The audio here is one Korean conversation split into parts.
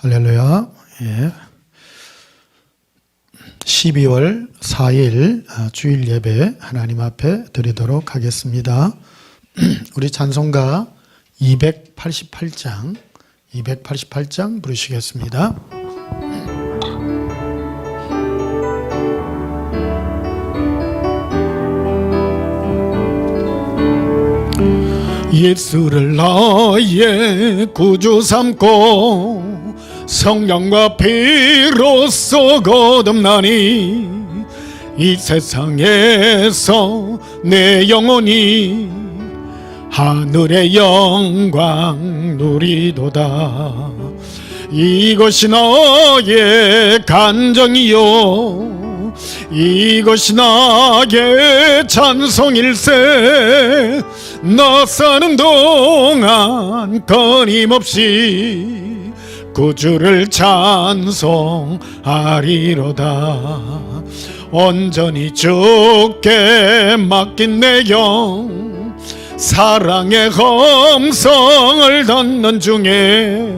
할렐루야. 예. 12월 4일 주일 예배 하나님 앞에 드리도록 하겠습니다. 우리 찬송가 288장 부르시겠습니다. 예수를 나의 구주 삼고 성령과 피로써 거듭나니 이 세상에서 내 영혼이 하늘의 영광 누리도다. 이것이 나의 간정이요 이것이 나의 찬송일세. 나 사는 동안 끊임없이 구주를 찬송하리로다. 온전히 주께 맡긴 내 영 사랑의 함성을 듣는 중에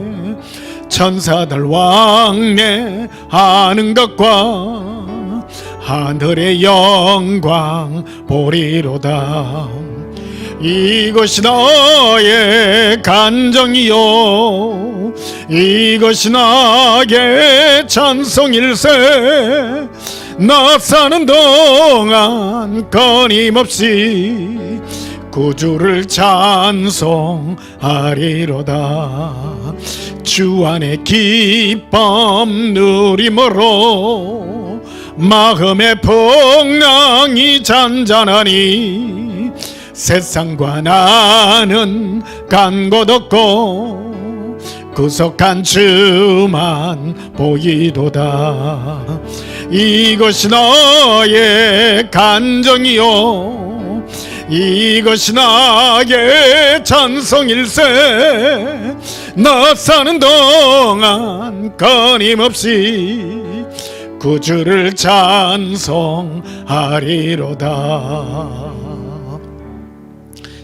천사들 왕래하는 것과 하늘의 영광 보리로다. 이것이 나의 간정이요 이것이 나의 찬송일세. 나 사는 동안 끊임없이 구주를 찬송하리로다. 주 안에 기쁨 누림으로 마음의 풍랑이 잔잔하니 세상과 나는 간 곳 없고 구속한 주만 보이도다. 이것이 나의 간정이요 이것이 나의 찬송일세. 나 사는 동안 끊임없이 구주를 찬송하리로다.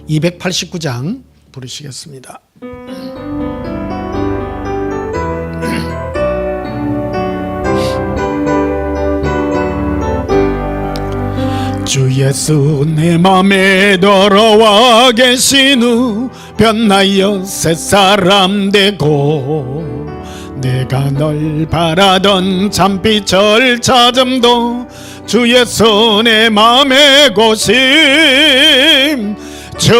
289장 부르시겠습니다. 주 예수 내 맘에 들어와 계신 후 변하여 새사람 되고 내가 널 바라던 참빛을 찾음도 주 예수 내 맘에 고심. 주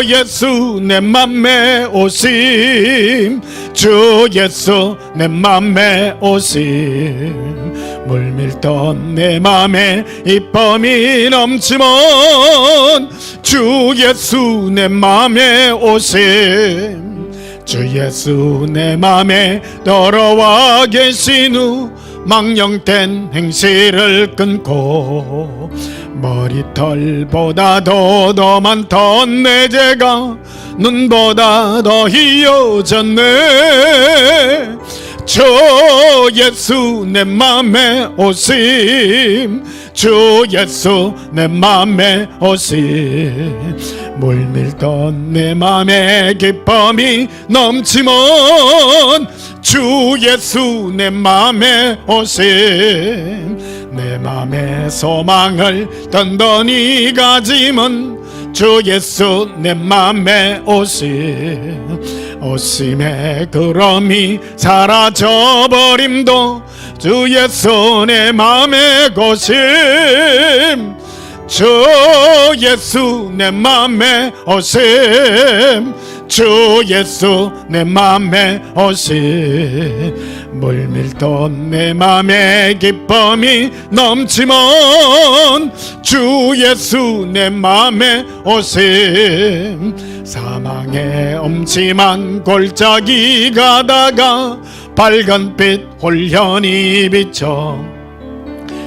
예수 내 맘에 오심. 주 예수 내 맘에 오심. 물밀던 내 맘에 이쁨이 넘치면 주 예수 내 맘에 오심. 주 예수 내 맘에 들어와 계신 후 망령된 행실을 끊고 머리털보다도 더 많던 내 죄가 눈보다 더 희어졌네. 주 예수 내 맘에 오심. 주 예수 내 맘에 오심. 물밀던 내 맘에 기쁨이 넘치면 주 예수 내 맘에 오심. 내 맘에 소망을 던던히 가지면 주 예수 내 맘에 오심. 오심의 그럼이 사라져버림도 주 예수 내 맘에 고심. 주 예수 내 맘에 오심. 주 예수 내 맘에 오심. 물밀던 내 맘에 기쁨이 넘치면 주 예수 내 맘에 오심. 사망의 엄침한 골짜기 가다가 빨간빛 홀현이 비쳐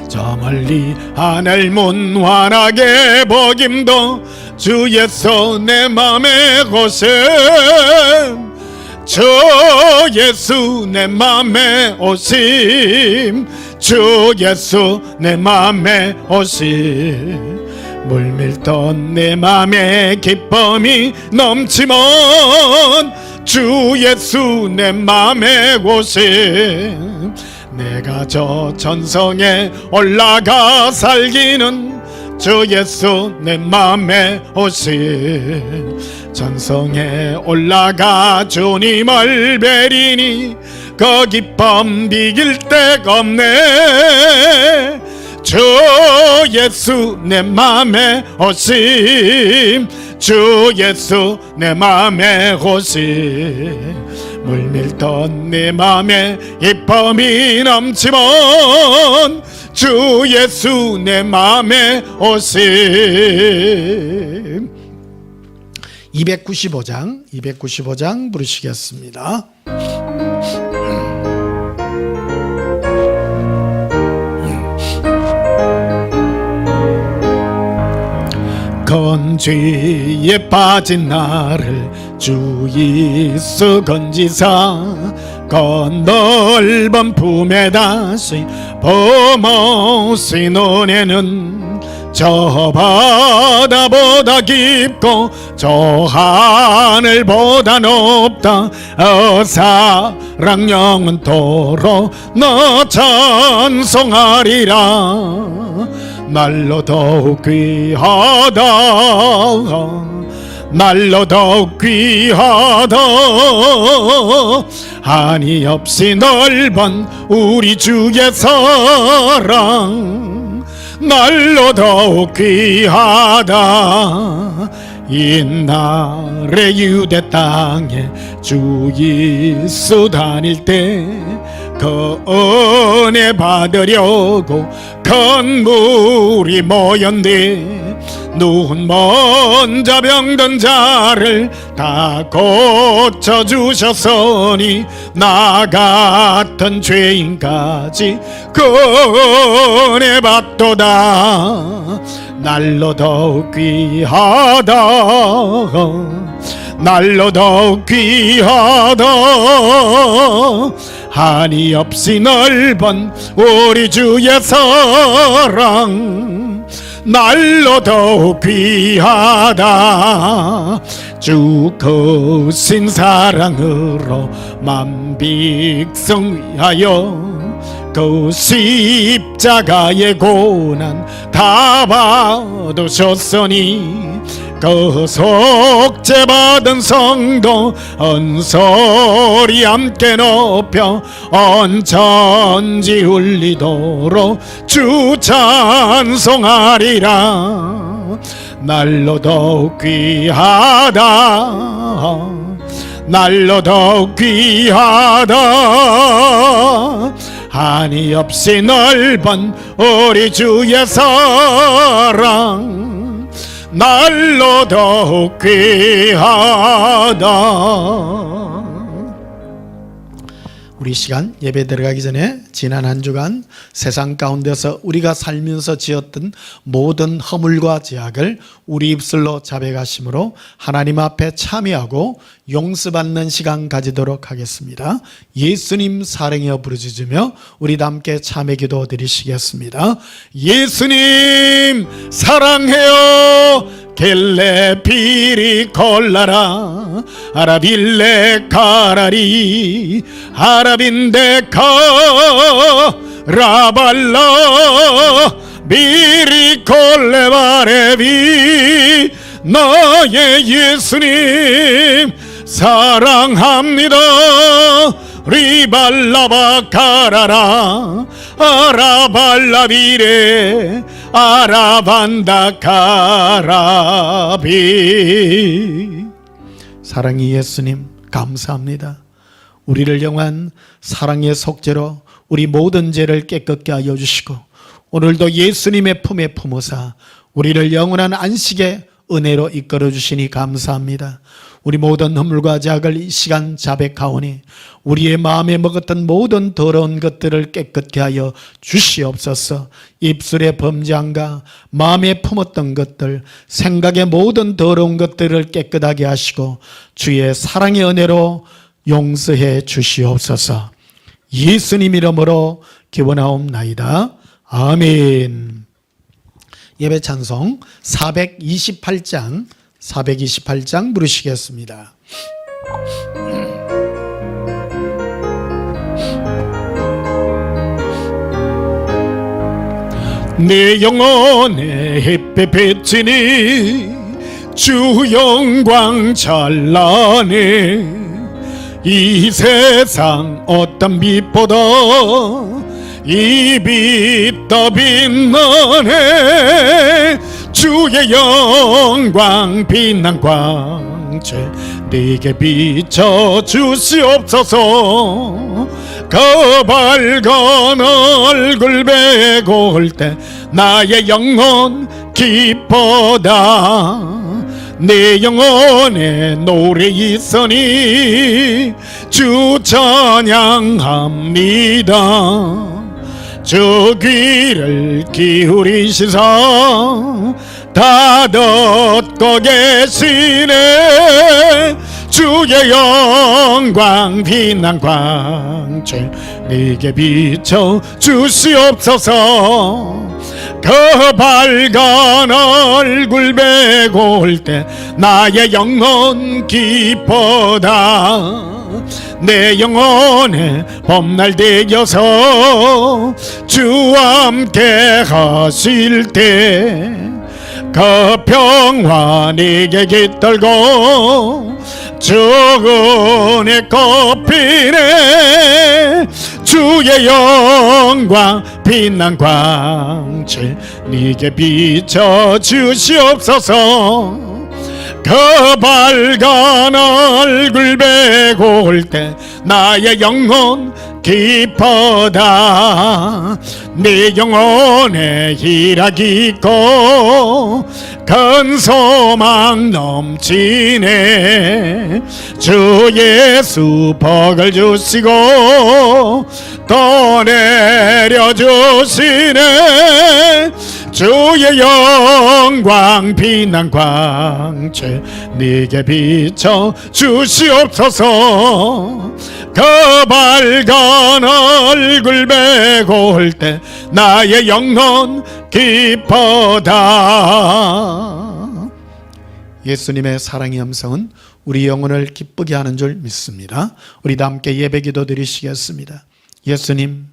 저 멀리 하늘 문환하게 보김도 주 예수 내 맘에 고심. 주 예수 내 맘에 오심. 주 예수 내 맘에 오심. 물밀던 내 맘에 기쁨이 넘치면 주 예수 내 맘의 곳임. 내가 저 전성에 올라가 살기는 주 예수 내 맘에 오심. 전성에 올라가 주님을 뵈리니 그 기쁨 비길 데가 없네. 주 예수 내 맘에 오심. 주 예수 내 맘에 오심. 물밀던 내 맘에 기쁨이 넘치면 주 예수 내 맘에 오심. 295장 부르시겠습니다. 건죄에 빠진 나를 주 예수 건지사 그 넓은 품에 다시 범없이 논에는 저 바다보다 깊고 저 하늘보다 높다. 사랑 영원토록 너 찬송하리라. 날로 더욱 귀하다. 날로 더욱 귀하다. 한이 없이 넓은 우리 주의 사랑. 날로 더욱 귀하다. 옛날의 유대 땅에 주 예수 다닐 때 그 은혜 받으려고 큰 무리 모였네. 누군 먼저 병든 자를 다 고쳐주셨으니 나 같은 죄인까지 그 은혜 받도다. 날로 더욱 귀하다. 날로 더욱 귀하다. 한이 없이 넓은 우리 주의 사랑. 날로 더욱 귀하다. 주 크신 사랑으로 만백성 위하여 그 십자가의 고난 다 받으셨으니 그 속죄받은 성도 은소리 함께 높여 온천지 울리도록 주 찬송하리라. 날로 더욱 귀하다. 날로 더욱 귀하다. 한이 없이 넓은 우리 주의 사랑. 날로 더욱 귀하다. 우리 시간 예배 들어가기 전에 지난 한 주간 세상 가운데서 우리가 살면서 지었던 모든 허물과 죄악을 우리 입술로 자백하심으로 하나님 앞에 참여하고 용서받는 시간 가지도록 하겠습니다. 예수님 사랑하여 부르짖으며 우리 다 함께 참회 기도 드리시겠습니다. 예수님 사랑해요. 겔레 비리 콜라라 아라빌레 카라리 아라빈데 카라발라 비리 콜레바레비. 나의 예수님 사랑합니다. 리발라바 카라라 아라발라비레 아라반다 카라비. 사랑의 예수님 감사합니다. 우리를 영한 사랑의 속죄로 우리 모든 죄를 깨끗게 하여 주시고 오늘도 예수님의 품에 품으사 우리를 영원한 안식의 은혜로 이끌어 주시니 감사합니다. 우리 모든 허물과 죄악을 이 시간 자백하오니 우리의 마음에 먹었던 모든 더러운 것들을 깨끗게 하여 주시옵소서. 입술의 범죄함과 마음에 품었던 것들, 생각의 모든 더러운 것들을 깨끗하게 하시고 주의 사랑의 은혜로 용서해 주시옵소서. 예수님 이름으로 기원하옵나이다. 아멘. 예배 찬송 428장 부르시겠습니다. 내 영혼의 햇빛 비치니 주 영광 찬란해. 이 세상 어떤 빛보다 이 빛 더 빛나네. 주의 영광 빛난 광채 내게 비춰 주시옵소서. 그 밝은 얼굴 뵈고 올 때 나의 영혼 기뻐다. 내 영혼에 노래 있으니 주 찬양합니다. 저 귀를 기울이시사 다 듣고 계시네. 주의 영광 빛난 광채 내게 비춰 주시옵소서. 그 밝은 얼굴 뵈고 올 때 나의 영혼 기뻐다. 내 영혼의 봄날 되어서 주와 함께 하실 때 그 평화 내게 깃들고 주은혜 꽃피네. 주의 영광 빛난 광채 네게 비춰 주시옵소서. 그 밝은 얼굴 뵈고 올 때 나의 영혼 기뻐다. 내 영혼에 희락이 있고 큰 소망 넘치네. 주 예수 복을 주시고 또 내려주시네. 주의 영광 빛난 광채 네게 비춰 주시옵소서. 그 밝은 얼굴 뵈고 올 때 나의 영혼 기뻐다. 예수님의 사랑의 음성은 우리 영혼을 기쁘게 하는 줄 믿습니다. 우리 다 함께 예배기도 드리시겠습니다. 예수님,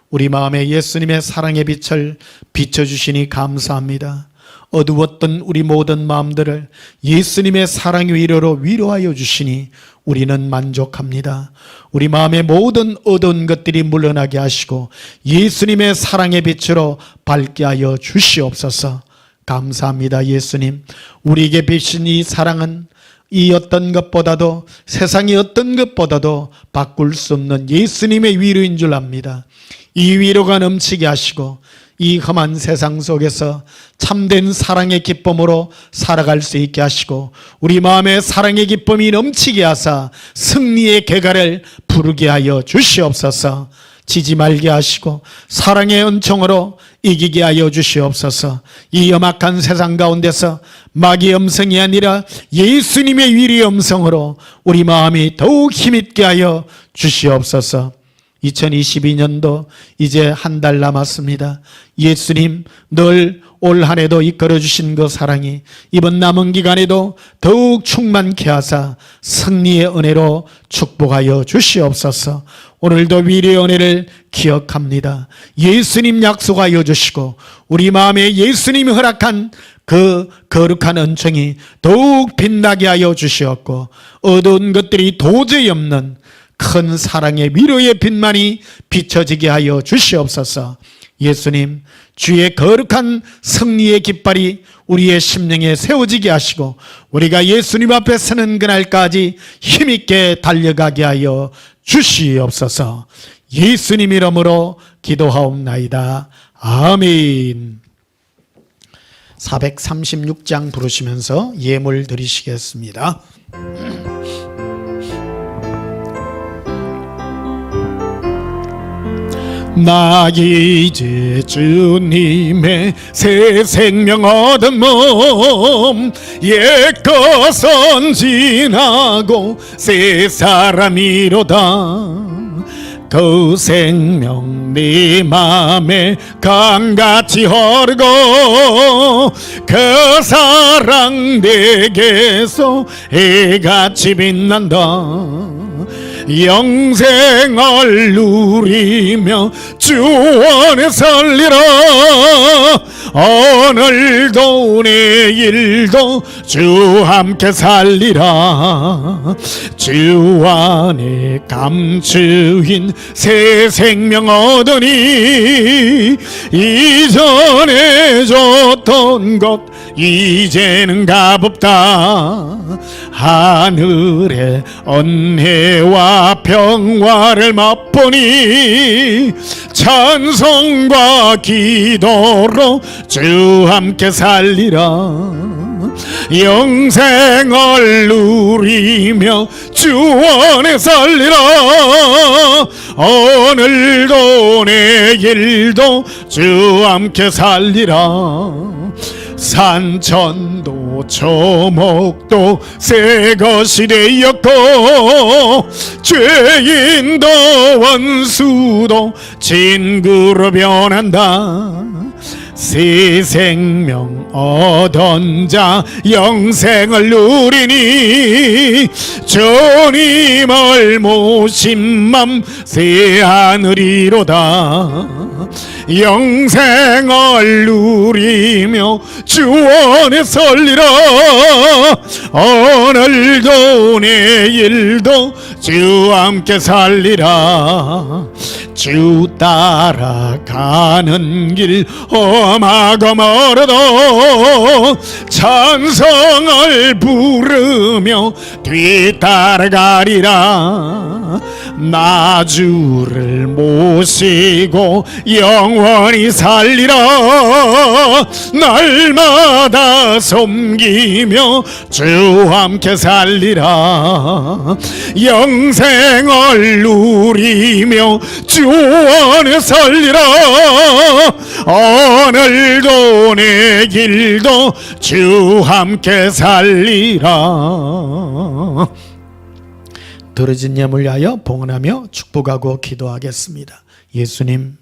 우리 마음에 예수님의 사랑의 빛을 비춰주시니 감사합니다. 어두웠던 우리 모든 마음들을 예수님의 사랑의 위로로 위로하여 주시니 우리는 만족합니다. 우리 마음의 모든 어두운 것들이 물러나게 하시고 예수님의 사랑의 빛으로 밝게 하여 주시옵소서. 감사합니다. 예수님, 우리에게 비친 이 사랑은 이 어떤 것보다도, 세상의 어떤 것보다도 바꿀 수 없는 예수님의 위로인 줄 압니다. 이 위로가 넘치게 하시고 이 험한 세상 속에서 참된 사랑의 기쁨으로 살아갈 수 있게 하시고 우리 마음에 사랑의 기쁨이 넘치게 하사 승리의 개가를 부르게 하여 주시옵소서. 지지 말게 하시고 사랑의 은총으로 이기게 하여 주시옵소서. 이 험악한 세상 가운데서 마귀의 음성이 아니라 예수님의 위로의 음성으로 우리 마음이 더욱 힘있게 하여 주시옵소서. 2022년도 이제 한 달 남았습니다. 예수님, 늘 올 한 해도 이끌어 주신 그 사랑이 이번 남은 기간에도 더욱 충만케 하사 승리의 은혜로 축복하여 주시옵소서. 오늘도 위로의 은혜를 기억합니다. 예수님 약속하여 주시고 우리 마음에 예수님이 허락한 그 거룩한 은총이 더욱 빛나게 하여 주시옵고 어두운 것들이 도저히 없는 큰 사랑의 위로의 빛만이 비춰지게 하여 주시옵소서. 예수님, 주의 거룩한 승리의 깃발이 우리의 심령에 세워지게 하시고 우리가 예수님 앞에 서는 그날까지 힘있게 달려가게 하여 주시옵소서. 예수님 이름으로 기도하옵나이다. 아멘. 436장 부르시면서 예물 드리시겠습니다. 나 이제 주님의 새 생명 얻은 몸 옛것은 지나고 새 사람이로다. 그 생명 내 맘에 강같이 흐르고 그 사랑 내게서 해같이 빛난다. 영생을 누리며 주 안에 살리라. 오늘도 내일도 주 함께 살리라. 주 안에 감추인 새 생명 얻으니 이전에 줬던 것 이제는 값없다. 하늘의 은혜와 평화를 맛보니 찬송과 기도로 주 함께 살리라. 영생을 누리며 주 안에 살리라. 오늘도 내일도 주 함께 살리라. 산천도 초목도 새 것이 되었고 죄인도 원수도 친구로 변한다. 새 생명 얻은 자 영생을 누리니 주님을 모신 맘 새 하늘이로다. 영생을 누리며 주 안에 살리라. 오늘도 내일도 주 함께 살리라. 주 따라가는 길 험하고 멀어도 찬송을 부르며 뒤따라가리라. 나 주를 모시고 영원히 살리라. 날마다 섬기며 주 함께 살리라. 영생을 누리며 주 안에 살리라. 오늘도 내일도 주 함께 살리라. 들어진 예물 위하여 봉헌하며 축복하고 기도하겠습니다. 예수님,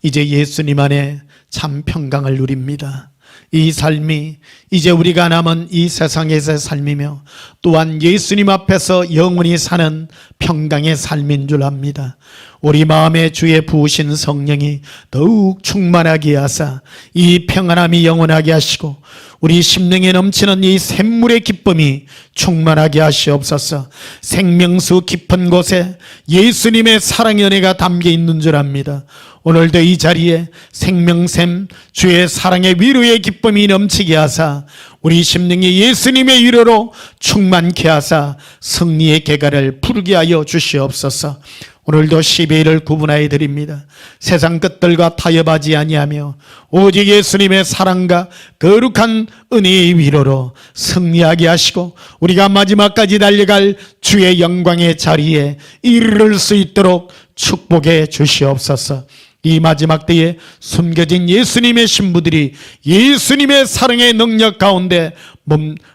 이제 예수님 안에 참 평강을 누립니다. 이 삶이 이제 우리가 남은 이 세상에서의 삶이며 또한 예수님 앞에서 영원히 사는 평강의 삶인 줄 압니다. 우리 마음에 주의 부으신 성령이 더욱 충만하게 하사 이 평안함이 영원하게 하시고 우리 심령에 넘치는 이 샘물의 기쁨이 충만하게 하시옵소서. 생명수 깊은 곳에 예수님의 사랑의 은혜가 담겨 있는 줄 압니다. 오늘도 이 자리에 생명샘 주의 사랑의 위로의 기쁨이 넘치게 하사 우리 심령이 예수님의 위로로 충만케 하사 승리의 계가를 푸르게 하여 주시옵소서. 오늘도 12일을 구분하여 드립니다. 세상 것들과 타협하지 아니하며 오직 예수님의 사랑과 거룩한 은혜의 위로로 승리하게 하시고 우리가 마지막까지 달려갈 주의 영광의 자리에 이를 수 있도록 축복해 주시옵소서. 이 마지막 때에 숨겨진 예수님의 신부들이 예수님의 사랑의 능력 가운데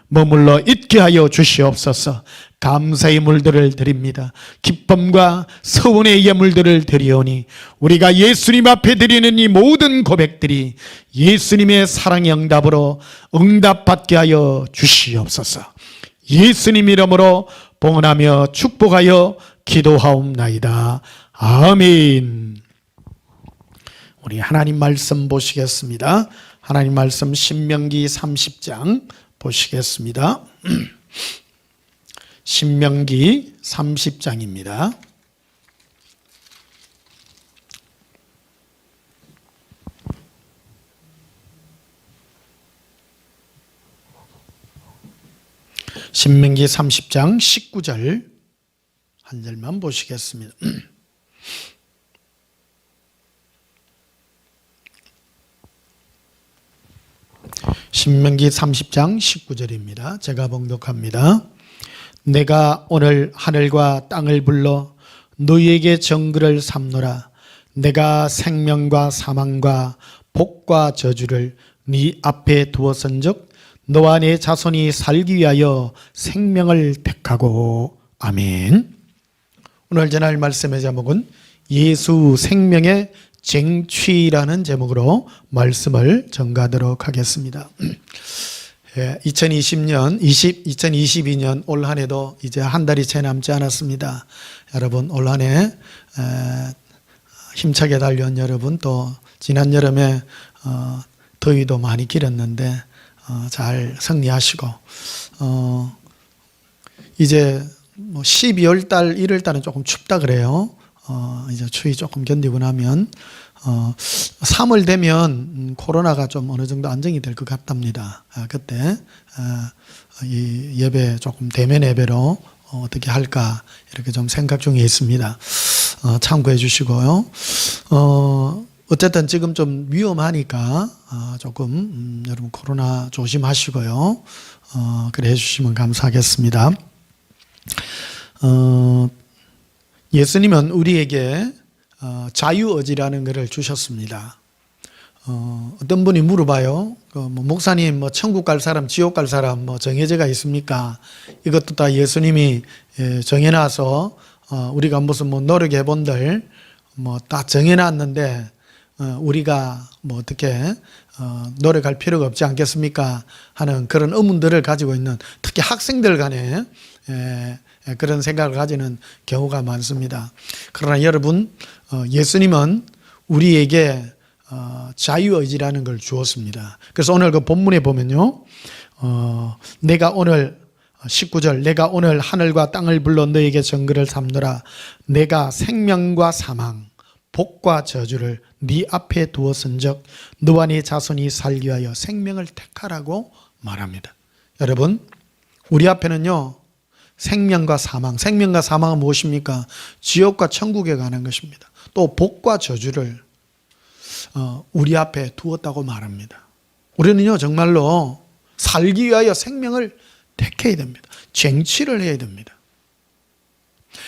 머물러 있게 하여 주시옵소서. 감사의 물들을 드립니다. 기쁨과 서원의 예물들을 드리오니 우리가 예수님 앞에 드리는 이 모든 고백들이 예수님의 사랑의 응답으로 응답받게 하여 주시옵소서. 예수님 이름으로 봉헌하며 축복하여 기도하옵나이다. 아멘. 우리 하나님 말씀 보시겠습니다. 하나님 말씀 신명기 30장 보시겠습니다. 신명기 30장입니다. 신명기 30장 19절 한 절만 보시겠습니다. 신명기 30장 19절입니다. 제가 봉독합니다. 내가 오늘 하늘과 땅을 불러 너희에게 정글을 삼노라. 내가 생명과 사망과 복과 저주를 네 앞에 두었은즉 너와 네 자손이 살기 위하여 생명을 택하고. 아멘. 오늘 전할 말씀의 제목은 예수 생명의 쟁취라는 제목으로 말씀을 전가하도록 하겠습니다. 2022년 올 한 해도 이제 한 달이 채 남지 않았습니다. 여러분 올 한 해 힘차게 달려온 여러분, 또 지난 여름에 더위도 많이 길었는데 잘 승리하시고 이제 뭐 12월 달, 1월 달은 조금 춥다 그래요. 이제 추위 조금 견디고 나면 3월 되면 코로나가 좀 어느 정도 안정이 될 것 같답니다. 그때 이 예배 조금 대면 예배로 어떻게 할까 이렇게 좀 생각 중에 있습니다. 참고해 주시고요. 어쨌든 지금 좀 위험하니까 조금 여러분 코로나 조심하시고요. 그래 해주시면 감사하겠습니다. 예수님은 우리에게 자유의지라는 것을 주셨습니다. 어떤 분이 물어봐요. 목사님, 천국 갈 사람, 지옥 갈 사람, 정해져가 있습니까? 이것도 다 예수님이 정해놔서 우리가 무슨 노력해 본들 다 정해놨는데 우리가 어떻게 노력할 필요가 없지 않겠습니까? 하는 그런 의문들을 가지고 있는, 특히 학생들 간에 그런 생각을 가지는 경우가 많습니다. 그러나 여러분, 예수님은 우리에게 자유의지라는 걸 주었습니다. 그래서 오늘 그 본문에 보면요, 내가 오늘 19절, 내가 오늘 하늘과 땅을 불러 너에게 정글을 삼노라. 내가 생명과 사망, 복과 저주를 네 앞에 두었은즉 너와 네 자손이 살기 위하여 생명을 택하라고 말합니다. 여러분, 우리 앞에는요, 생명과 사망, 생명과 사망은 무엇입니까? 지옥과 천국에 가는 것입니다. 또 복과 저주를 우리 앞에 두었다고 말합니다. 우리는요, 정말로 살기 위하여 생명을 택해야 됩니다. 쟁취를 해야 됩니다.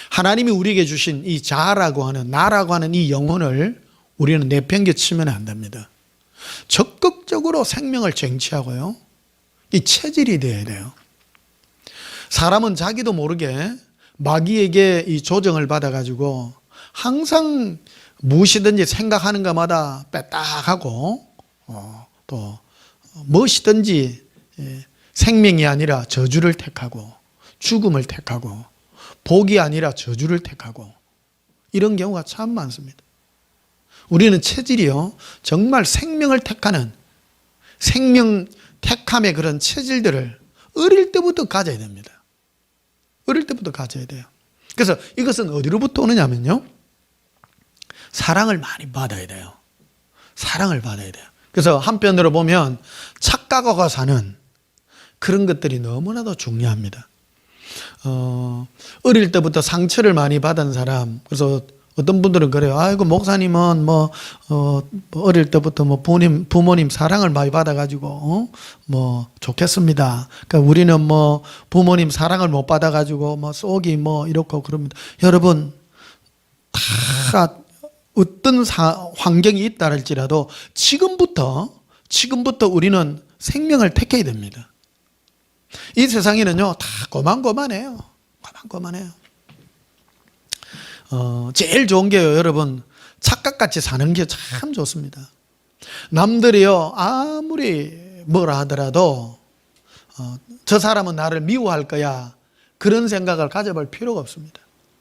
하나님이 우리에게 주신 이 자아라고 하는, 나라고 하는 이 영혼을 우리는 내팽개치면 안 됩니다. 적극적으로 생명을 쟁취하고요, 이 체질이 되어야 돼요. 사람은 자기도 모르게 마귀에게 이 조정을 받아가지고 항상 무엇이든지 생각하는 것마다 빼딱하고 또 무엇이든지 생명이 아니라 저주를 택하고 죽음을 택하고 복이 아니라 저주를 택하고 이런 경우가 참 많습니다. 우리는 체질이요, 정말 생명을 택하는, 생명 택함의 그런 체질들을 어릴 때부터 가져야 됩니다. 어릴 때부터 가져야 돼요. 그래서 이것은 어디로부터 오느냐면요, 사랑을 많이 받아야 돼요. 사랑을 받아야 돼요. 그래서 한편으로 보면 착각하고 사는 그런 것들이 너무나도 중요합니다. 어릴 때부터 상처를 많이 받은 사람, 그래서 어떤 분들은 그래요. 아이고, 목사님은 어릴 때부터 부모님 사랑을 많이 받아가지고, 좋겠습니다. 그러니까 우리는 부모님 사랑을 못 받아가지고, 속이 이렇고 그럽니다. 여러분, 다 어떤 환경이 있다 할지라도 지금부터 우리는 생명을 택해야 됩니다. 이 세상에는요, 다 고만고만해요. 고만고만해요. 제일 좋은 게요, 여러분, 착각같이 사는 게 참 좋습니다. 남들이요, 아무리 뭐라 하더라도 저 사람은 나를 미워할 거야, 그런 생각을 가져볼 필요가 없습니다.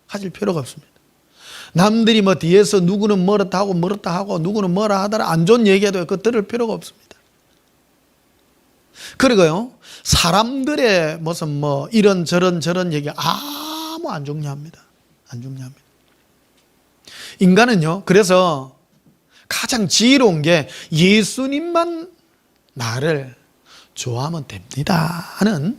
가질 필요가 없습니다. 남들이 뒤에서 누구는 뭐렇다 하고 누구는 뭐라 하더라 안 좋은 얘기해도 그거 들을 필요가 없습니다. 그리고요, 사람들의 무슨 이런저런 얘기 아무 안 중요합니다. 안 중요합니다. 인간은요, 그래서 가장 지혜로운 게 예수님만 나를 좋아하면 됩니다 하는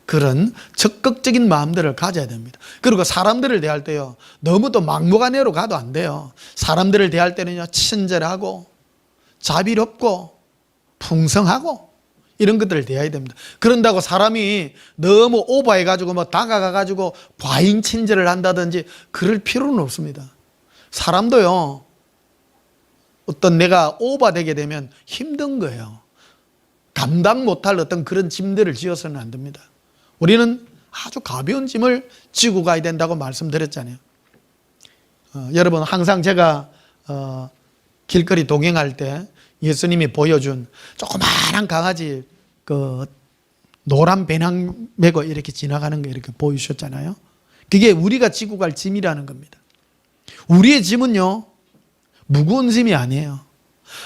그런 적극적인 마음들을 가져야 됩니다. 그리고 사람들을 대할 때요, 너무 또 막무가내로 가도 안 돼요. 사람들을 대할 때는요, 친절하고 자비롭고 풍성하고 이런 것들을 대해야 됩니다. 그런다고 사람이 너무 오버해가지고 다가가가지고 과잉 친절을 한다든지 그럴 필요는 없습니다. 사람도요, 어떤 내가 오버되게 되면 힘든 거예요. 감당 못할 어떤 그런 짐들을 지어서는 안 됩니다. 우리는 아주 가벼운 짐을 지고 가야 된다고 말씀드렸잖아요. 여러분, 항상 제가 길거리 동행할 때 예수님이 보여준 조그마한 강아지 노란 배낭 메고 이렇게 지나가는 거 이렇게 보여주셨잖아요. 그게 우리가 지고 갈 짐이라는 겁니다. 우리의 짐은요, 무거운 짐이 아니에요.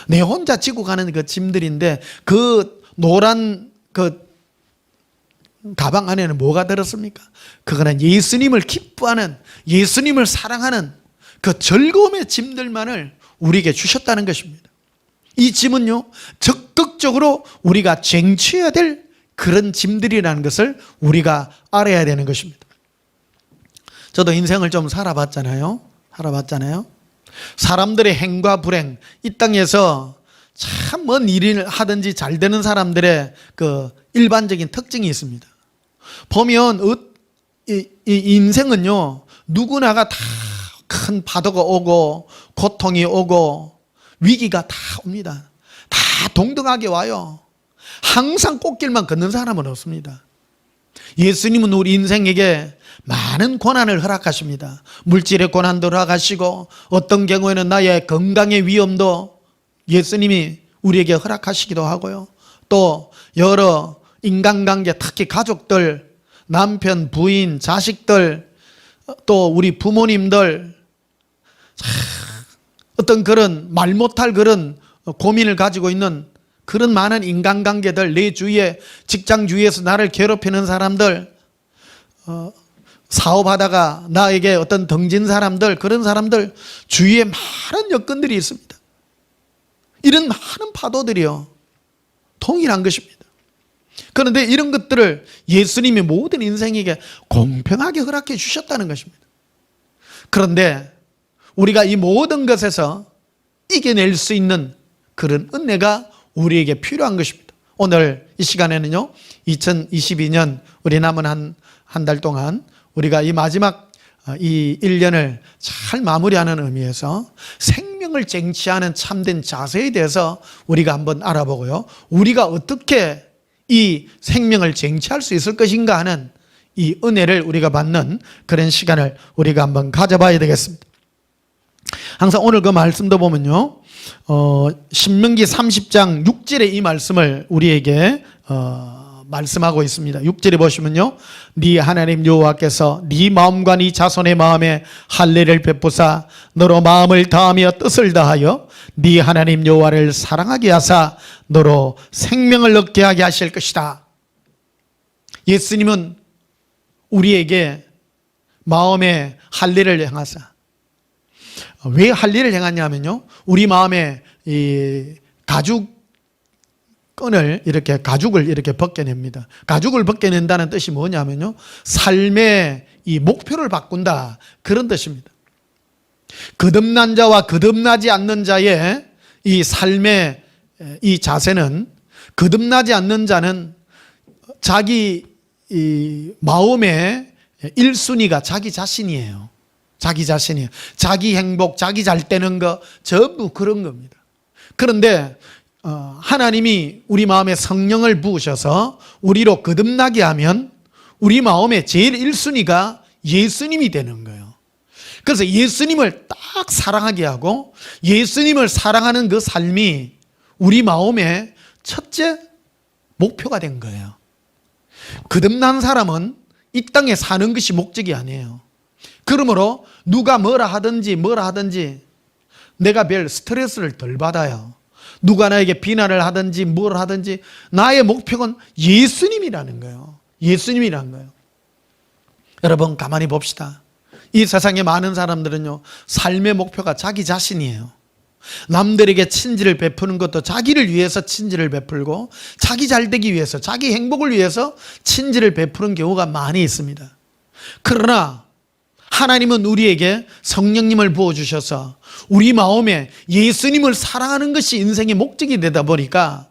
내 혼자 지고 가는 그 짐들인데, 그 노란 그 가방 안에는 뭐가 들었습니까? 그거는 예수님을 기뻐하는, 예수님을 사랑하는 그 즐거움의 짐들만을 우리에게 주셨다는 것입니다. 이 짐은요, 적극적으로 우리가 쟁취해야 될 그런 짐들이라는 것을 우리가 알아야 되는 것입니다. 저도 인생을 좀 살아봤잖아요. 사람들의 행과 불행, 이 땅에서 참 먼 일을 하든지 잘 되는 사람들의 그 일반적인 특징이 있습니다. 보면 이 인생은요, 누구나가 다 큰 파도가 오고 고통이 오고 위기가 다 옵니다. 다 동등하게 와요. 항상 꽃길만 걷는 사람은 없습니다. 예수님은 우리 인생에게 많은 고난을 허락하십니다. 물질의 고난도 허락하시고, 어떤 경우에는 나의 건강의 위험도 예수님이 우리에게 허락하시기도 하고요. 또 여러 인간관계, 특히 가족들, 남편, 부인, 자식들, 또 우리 부모님들, 어떤 그런 말 못할 그런 고민을 가지고 있는 그런 많은 인간관계들, 내 주위에, 직장 주위에서 나를 괴롭히는 사람들, 사업하다가 나에게 어떤 덩진 사람들, 그런 사람들 주위에 많은 여건들이 있습니다. 이런 많은 파도들이요, 동일한 것입니다. 그런데 이런 것들을 예수님이 모든 인생에게 공평하게 허락해 주셨다는 것입니다. 그런데 우리가 이 모든 것에서 이겨낼 수 있는 그런 은혜가 우리에게 필요한 것입니다. 오늘 이 시간에는요, 2022년 우리 남은 한 달 동안 우리가 이 마지막 이 1년을 잘 마무리하는 의미에서 생명을 쟁취하는 참된 자세에 대해서 우리가 한번 알아보고요, 우리가 어떻게 이 생명을 쟁취할 수 있을 것인가 하는 이 은혜를 우리가 받는 그런 시간을 우리가 한번 가져봐야 되겠습니다. 항상 오늘 그 말씀도 보면요, 신명기 30장 6절에 이 말씀을 우리에게 말씀하고 있습니다. 6절에 보시면요, 네 하나님 여호와께서 네 마음과 네 자손의 마음에 할례를 베푸사 너로 마음을 다하며 뜻을 다하여 네 하나님 여호와를 사랑하게 하사 너로 생명을 얻게 하게 하실 것이다. 예수님은 우리에게 마음에 할례를 행하사, 왜 할례를 행하냐면요, 우리 마음에 이 가죽을 이렇게 벗겨냅니다. 가죽을 벗겨낸다는 뜻이 뭐냐면요, 삶의 이 목표를 바꾼다, 그런 뜻입니다. 거듭난 자와 거듭나지 않는 자의 이 삶의 이 자세는, 거듭나지 않는 자는 자기 이 마음의 1순위가 자기 자신이에요. 자기 행복, 자기 잘 되는 거, 전부 그런 겁니다. 그런데 하나님이 우리 마음에 성령을 부으셔서 우리로 거듭나게 하면 우리 마음의 제일 1순위가 예수님이 되는 거예요. 그래서 예수님을 딱 사랑하게 하고, 예수님을 사랑하는 그 삶이 우리 마음의 첫째 목표가 된 거예요. 거듭난 사람은 이 땅에 사는 것이 목적이 아니에요. 그러므로 누가 뭐라 하든지 내가 별 스트레스를 덜 받아요. 누가 나에게 비난을 하든지 뭘 하든지 나의 목표는 예수님이라는 거예요. 여러분, 가만히 봅시다. 이 세상에 많은 사람들은요, 삶의 목표가 자기 자신이에요. 남들에게 친지를 베푸는 것도 자기를 위해서 친지를 베풀고, 자기 잘 되기 위해서, 자기 행복을 위해서 친지를 베푸는 경우가 많이 있습니다. 그러나 하나님은 우리에게 성령님을 부어주셔서 우리 마음에 예수님을 사랑하는 것이 인생의 목적이 되다 보니까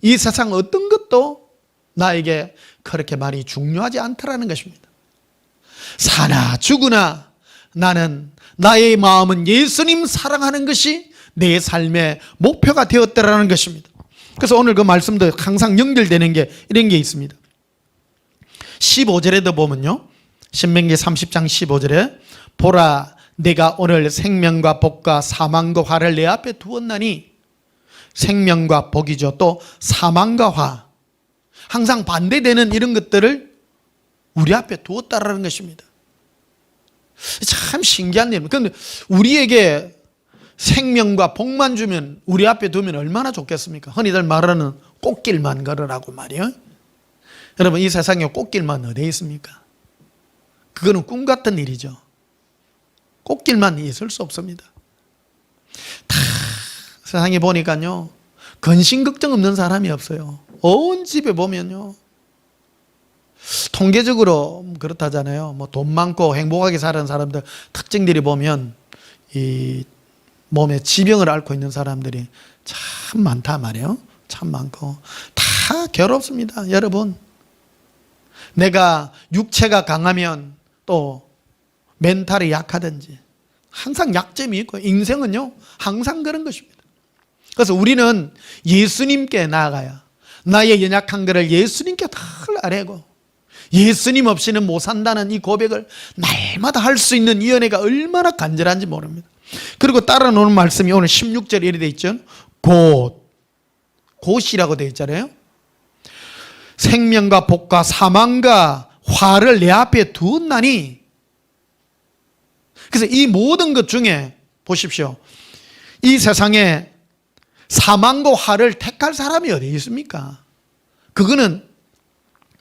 이 세상 어떤 것도 나에게 그렇게 많이 중요하지 않더라는 것입니다. 사나 죽으나 나의 마음은 예수님 사랑하는 것이 내 삶의 목표가 되었다라는 것입니다. 그래서 오늘 그 말씀도 항상 연결되는 게 이런 게 있습니다. 15절에도 보면요, 신명기 30장 15절에 보라, 내가 오늘 생명과 복과 사망과 화를 내 앞에 두었나니, 생명과 복이죠, 또 사망과 화, 항상 반대되는 이런 것들을 우리 앞에 두었다라는 것입니다. 참 신기한 일입니다. 그런데 우리에게 생명과 복만 주면 우리 앞에 두면 얼마나 좋겠습니까? 흔히들 말하는 꽃길만 걸으라고 말이요. 여러분, 이 세상에 꽃길만 어디에 있습니까? 그거는 꿈 같은 일이죠. 꽃길만 있을 수 없습니다. 다 세상에 보니까요, 근심 걱정 없는 사람이 없어요. 온 집에 보면요, 통계적으로 그렇다잖아요. 뭐 돈 많고 행복하게 사는 사람들 특징들이 보면 이 몸에 지병을 앓고 있는 사람들이 참 많단 말이에요. 참 많고 다 괴롭습니다. 여러분, 내가 육체가 강하면 또 멘탈이 약하든지 항상 약점이 있고, 인생은요 항상 그런 것입니다. 그래서 우리는 예수님께 나아가야 나의 연약한 것을 예수님께 다 아뢰고, 예수님 없이는 못 산다는 이 고백을 날마다 할 수 있는 이 은혜가 얼마나 간절한지 모릅니다. 그리고 따라 놓은 말씀이 오늘 16절에 이렇게 되어 있죠. 곧이라고 되어 있잖아요. 생명과 복과 사망과 화를 내 앞에 두었나니. 그래서 이 모든 것 중에 보십시오. 이 세상에 사망과 화를 택할 사람이 어디 있습니까? 그거는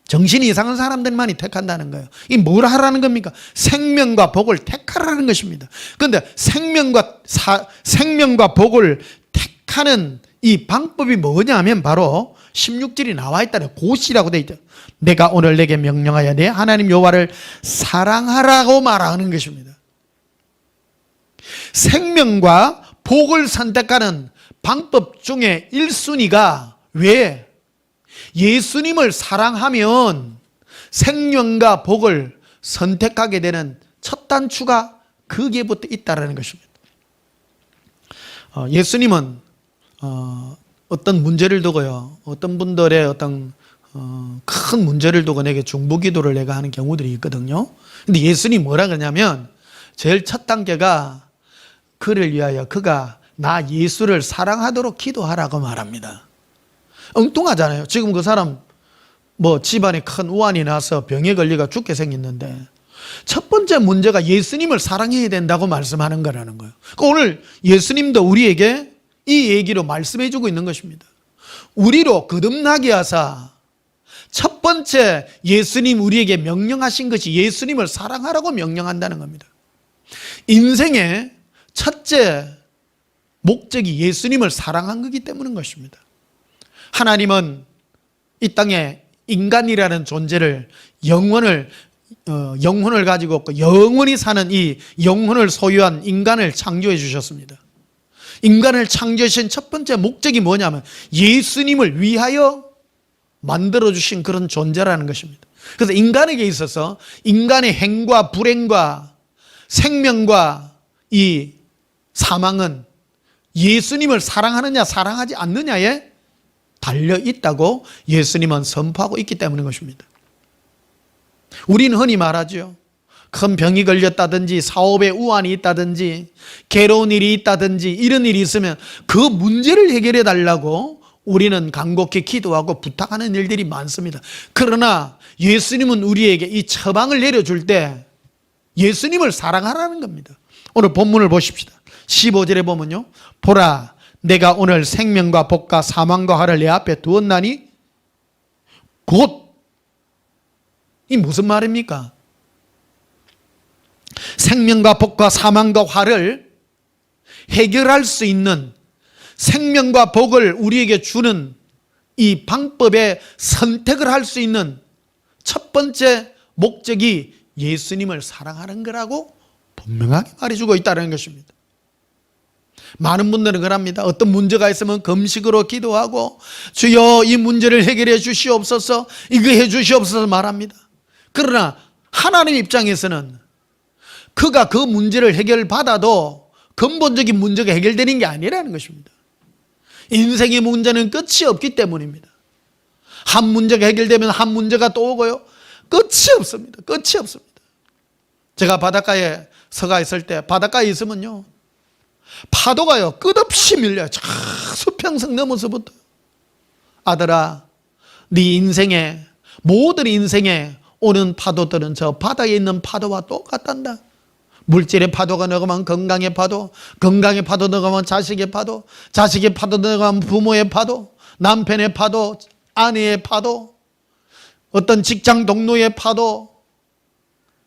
정신이 이상한 사람들만이 택한다는 거예요. 이 뭘 하라는 겁니까? 생명과 복을 택하라는 것입니다. 그런데 생명과 복을 택하는 이 방법이 뭐냐면 바로 16절이 나와 있다는 곧이라고 되어 있죠. 내가 오늘 내게 명령하여 내 하나님 여호와를 사랑하라고 말하는 것입니다. 생명과 복을 선택하는 방법 중에 1순위가 왜? 예수님을 사랑하면 생명과 복을 선택하게 되는 첫 단추가 거기에부터 있다는 것입니다. 예수님은 어떤 문제를 두고요, 어떤 분들의 어떤 큰 문제를 두고 내게 중보기도를 내가 하는 경우들이 있거든요. 근데 예수님이 뭐라 그러냐면 제일 첫 단계가 그를 위하여 그가 나 예수를 사랑하도록 기도하라고 말합니다. 엉뚱하잖아요. 지금 그 사람 뭐 집안에 큰 우환이 나서 병에 걸려가 죽게 생겼는데 첫 번째 문제가 예수님을 사랑해야 된다고 말씀하는 거라는 거예요. 그러니까 오늘 예수님도 우리에게 이 얘기로 말씀해 주고 있는 것입니다. 우리로 거듭나게 하사 첫 번째 예수님 우리에게 명령하신 것이 예수님을 사랑하라고 명령한다는 겁니다. 인생의 첫째 목적이 예수님을 사랑한 거기 때문인 것입니다. 하나님은 이 땅에 인간이라는 존재를 영혼을 가지고 없고 영원히 사는 이 영혼을 소유한 인간을 창조해 주셨습니다. 인간을 창조하신 첫 번째 목적이 뭐냐면 예수님을 위하여 만들어 주신 그런 존재라는 것입니다. 그래서 인간에게 있어서 인간의 행과 불행과 생명과 이 사망은 예수님을 사랑하느냐 사랑하지 않느냐에 달려 있다고 예수님은 선포하고 있기 때문인 것입니다. 우리는 흔히 말하죠. 큰 병이 걸렸다든지 사업에 우환이 있다든지 괴로운 일이 있다든지 이런 일이 있으면 그 문제를 해결해 달라고 우리는 간곡히 기도하고 부탁하는 일들이 많습니다. 그러나 예수님은 우리에게 이 처방을 내려줄 때 예수님을 사랑하라는 겁니다. 오늘 본문을 보십시다. 15절에 보면요, 보라 내가 오늘 생명과 복과 사망과 화를 내 앞에 두었나니 곧. 이 무슨 말입니까? 생명과 복과 사망과 화를 해결할 수 있는, 생명과 복을 우리에게 주는 이 방법의 선택을 할 수 있는 첫 번째 목적이 예수님을 사랑하는 거라고 분명하게 말해주고 있다는 것입니다. 많은 분들은 그럽니다. 어떤 문제가 있으면 금식으로 기도하고 주여 이 문제를 해결해 주시옵소서, 이거 해 주시옵소서 말합니다. 그러나 하나님 입장에서는 그가 그 문제를 해결받아도 근본적인 문제가 해결되는 게 아니라는 것입니다. 인생의 문제는 끝이 없기 때문입니다. 한 문제가 해결되면 한 문제가 또 오고요, 끝이 없습니다. 끝이 없습니다. 제가 바닷가에 서가 있을 때, 바닷가에 있으면요 파도가요 끝없이 밀려요. 수평선 넘어서부터. 아들아, 네 인생에, 모든 인생에 오는 파도들은 저 바다에 있는 파도와 똑같단다. 물질의 파도가 넘어가면 건강의 파도, 건강의 파도 넘어가면 자식의 파도, 자식의 파도 넘어가면 부모의 파도, 남편의 파도, 아내의 파도, 어떤 직장 동료의 파도,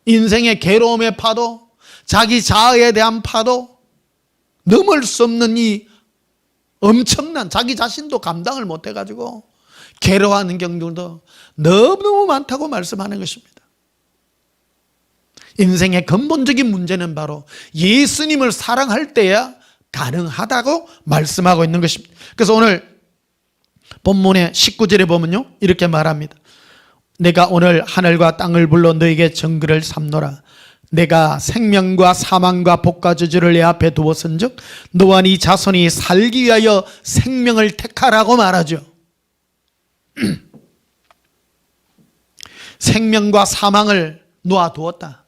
인생의 괴로움의 파도, 자기 자아에 대한 파도, 넘을 수 없는 이 엄청난, 자기 자신도 감당을 못해가지고 괴로워하는 경우도 너무너무 많다고 말씀하는 것입니다. 인생의 근본적인 문제는 바로 예수님을 사랑할 때야 가능하다고 말씀하고 있는 것입니다. 그래서 오늘 본문의 19절에 보면요, 이렇게 말합니다. 내가 오늘 하늘과 땅을 불러 너에게 정글을 삼노라. 내가 생명과 사망과 복과 저주를 내 앞에 두었은즉 너와 네 자손이 살기 위하여 생명을 택하라고 말하죠. 생명과 사망을 놓아두었다.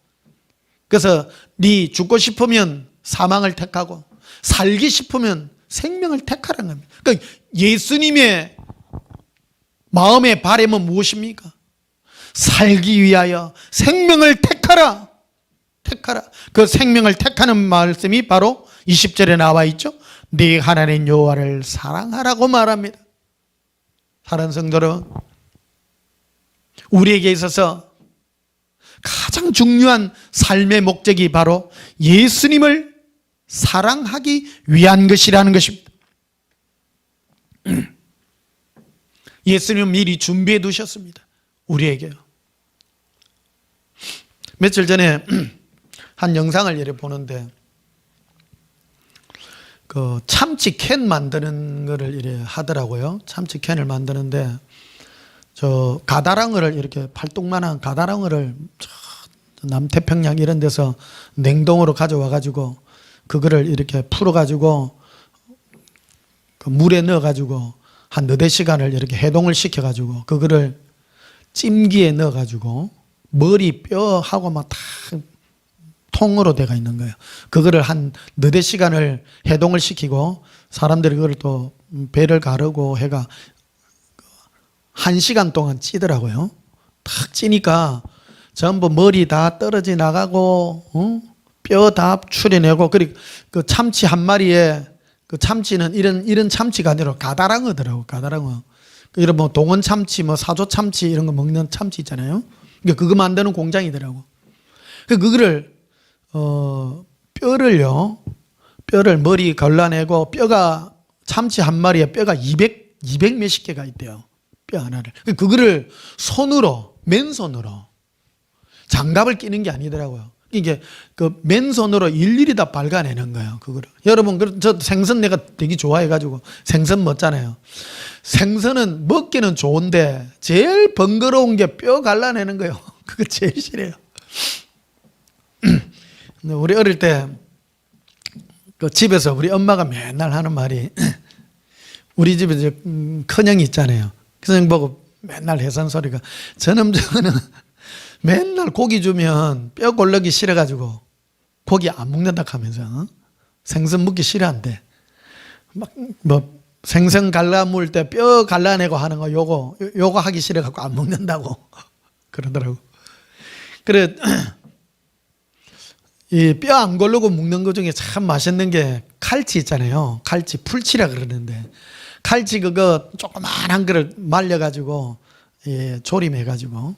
그래서 네 죽고 싶으면 사망을 택하고 살기 싶으면 생명을 택하라는 겁니다. 그러니까 예수님의 마음의 바람은 무엇입니까? 살기 위하여 생명을 택하라. 택하라. 그 생명을 택하는 말씀이 바로 20절에 나와 있죠. 네 하나님 여호와를 사랑하라고 말합니다. 사랑하는 성도 여러분, 우리에게 있어서 가장 중요한 삶의 목적이 바로 예수님을 사랑하기 위한 것이라는 것입니다. 예수님은 미리 준비해 두셨습니다. 우리에게요. 며칠 전에 한 영상을 이렇게 보는데 그 참치 캔 만드는 거를 이렇게 하더라고요. 참치 캔을 만드는데 저 가다랑어를 이렇게 팔뚝만한 가다랑어를 남태평양 이런 데서 냉동으로 가져와 가지고 그거를 이렇게 풀어 가지고 그 물에 넣어 가지고 한 너댓 시간을 이렇게 해동을 시켜 가지고 그거를 찜기에 넣어 가지고 머리 뼈하고 막 다 통으로 돼가 있는 거예요. 그거를 한 너댓 시간을 해동을 시키고 사람들이 그걸 또 배를 가르고 해가 1시간 동안 찌더라고요. 탁 찌니까 전부 머리 다 떨어져 나가고 뼈 다 추려내고 그리고 그 참치 한 마리에 그 참치는 이런 참치가 아니라 가다랑어더라고. 가다랑어. 이런 뭐 동원 참치, 뭐 사조 참치 이런 거 먹는 참치 있잖아요. 그거 만드는 공장이더라고. 그거를 뼈를 머리 걸러내고 뼈가 참치 한 마리에 뼈가 200 몇십 개가 있대요. 뼈 하나를. 그거를 손으로 맨손으로 장갑을 끼는 게 아니더라고요. 이게 그 맨손으로 일일이 다 발가내는 거예요. 그거를. 여러분, 저 생선 내가 되게 좋아해가지고 생선 먹잖아요. 생선은 먹기는 좋은데 제일 번거로운 게 뼈 갈라내는 거예요. 그거 제일 싫어요. 우리 어릴 때 그 집에서 우리 엄마가 맨날 하는 말이 우리 집에 이제 큰형이 있잖아요. 큰형 보고 맨날 해산 소리가 저는 맨날 고기 주면 뼈 골르기 싫어가지고 고기 안 먹는다 하면서 생선 먹기 싫어한대. 막 뭐 생선 갈라 물 때 뼈 갈라내고 하는 거 요거 하기 싫어갖고 안 먹는다고 그러더라고. 그래 이 뼈 안 고르고 먹는 것 중에 참 맛있는 게 칼치 있잖아요. 칼치 풀치라 그러는데 칼치 그거 조그만한 거를 말려가지고 조림해가지고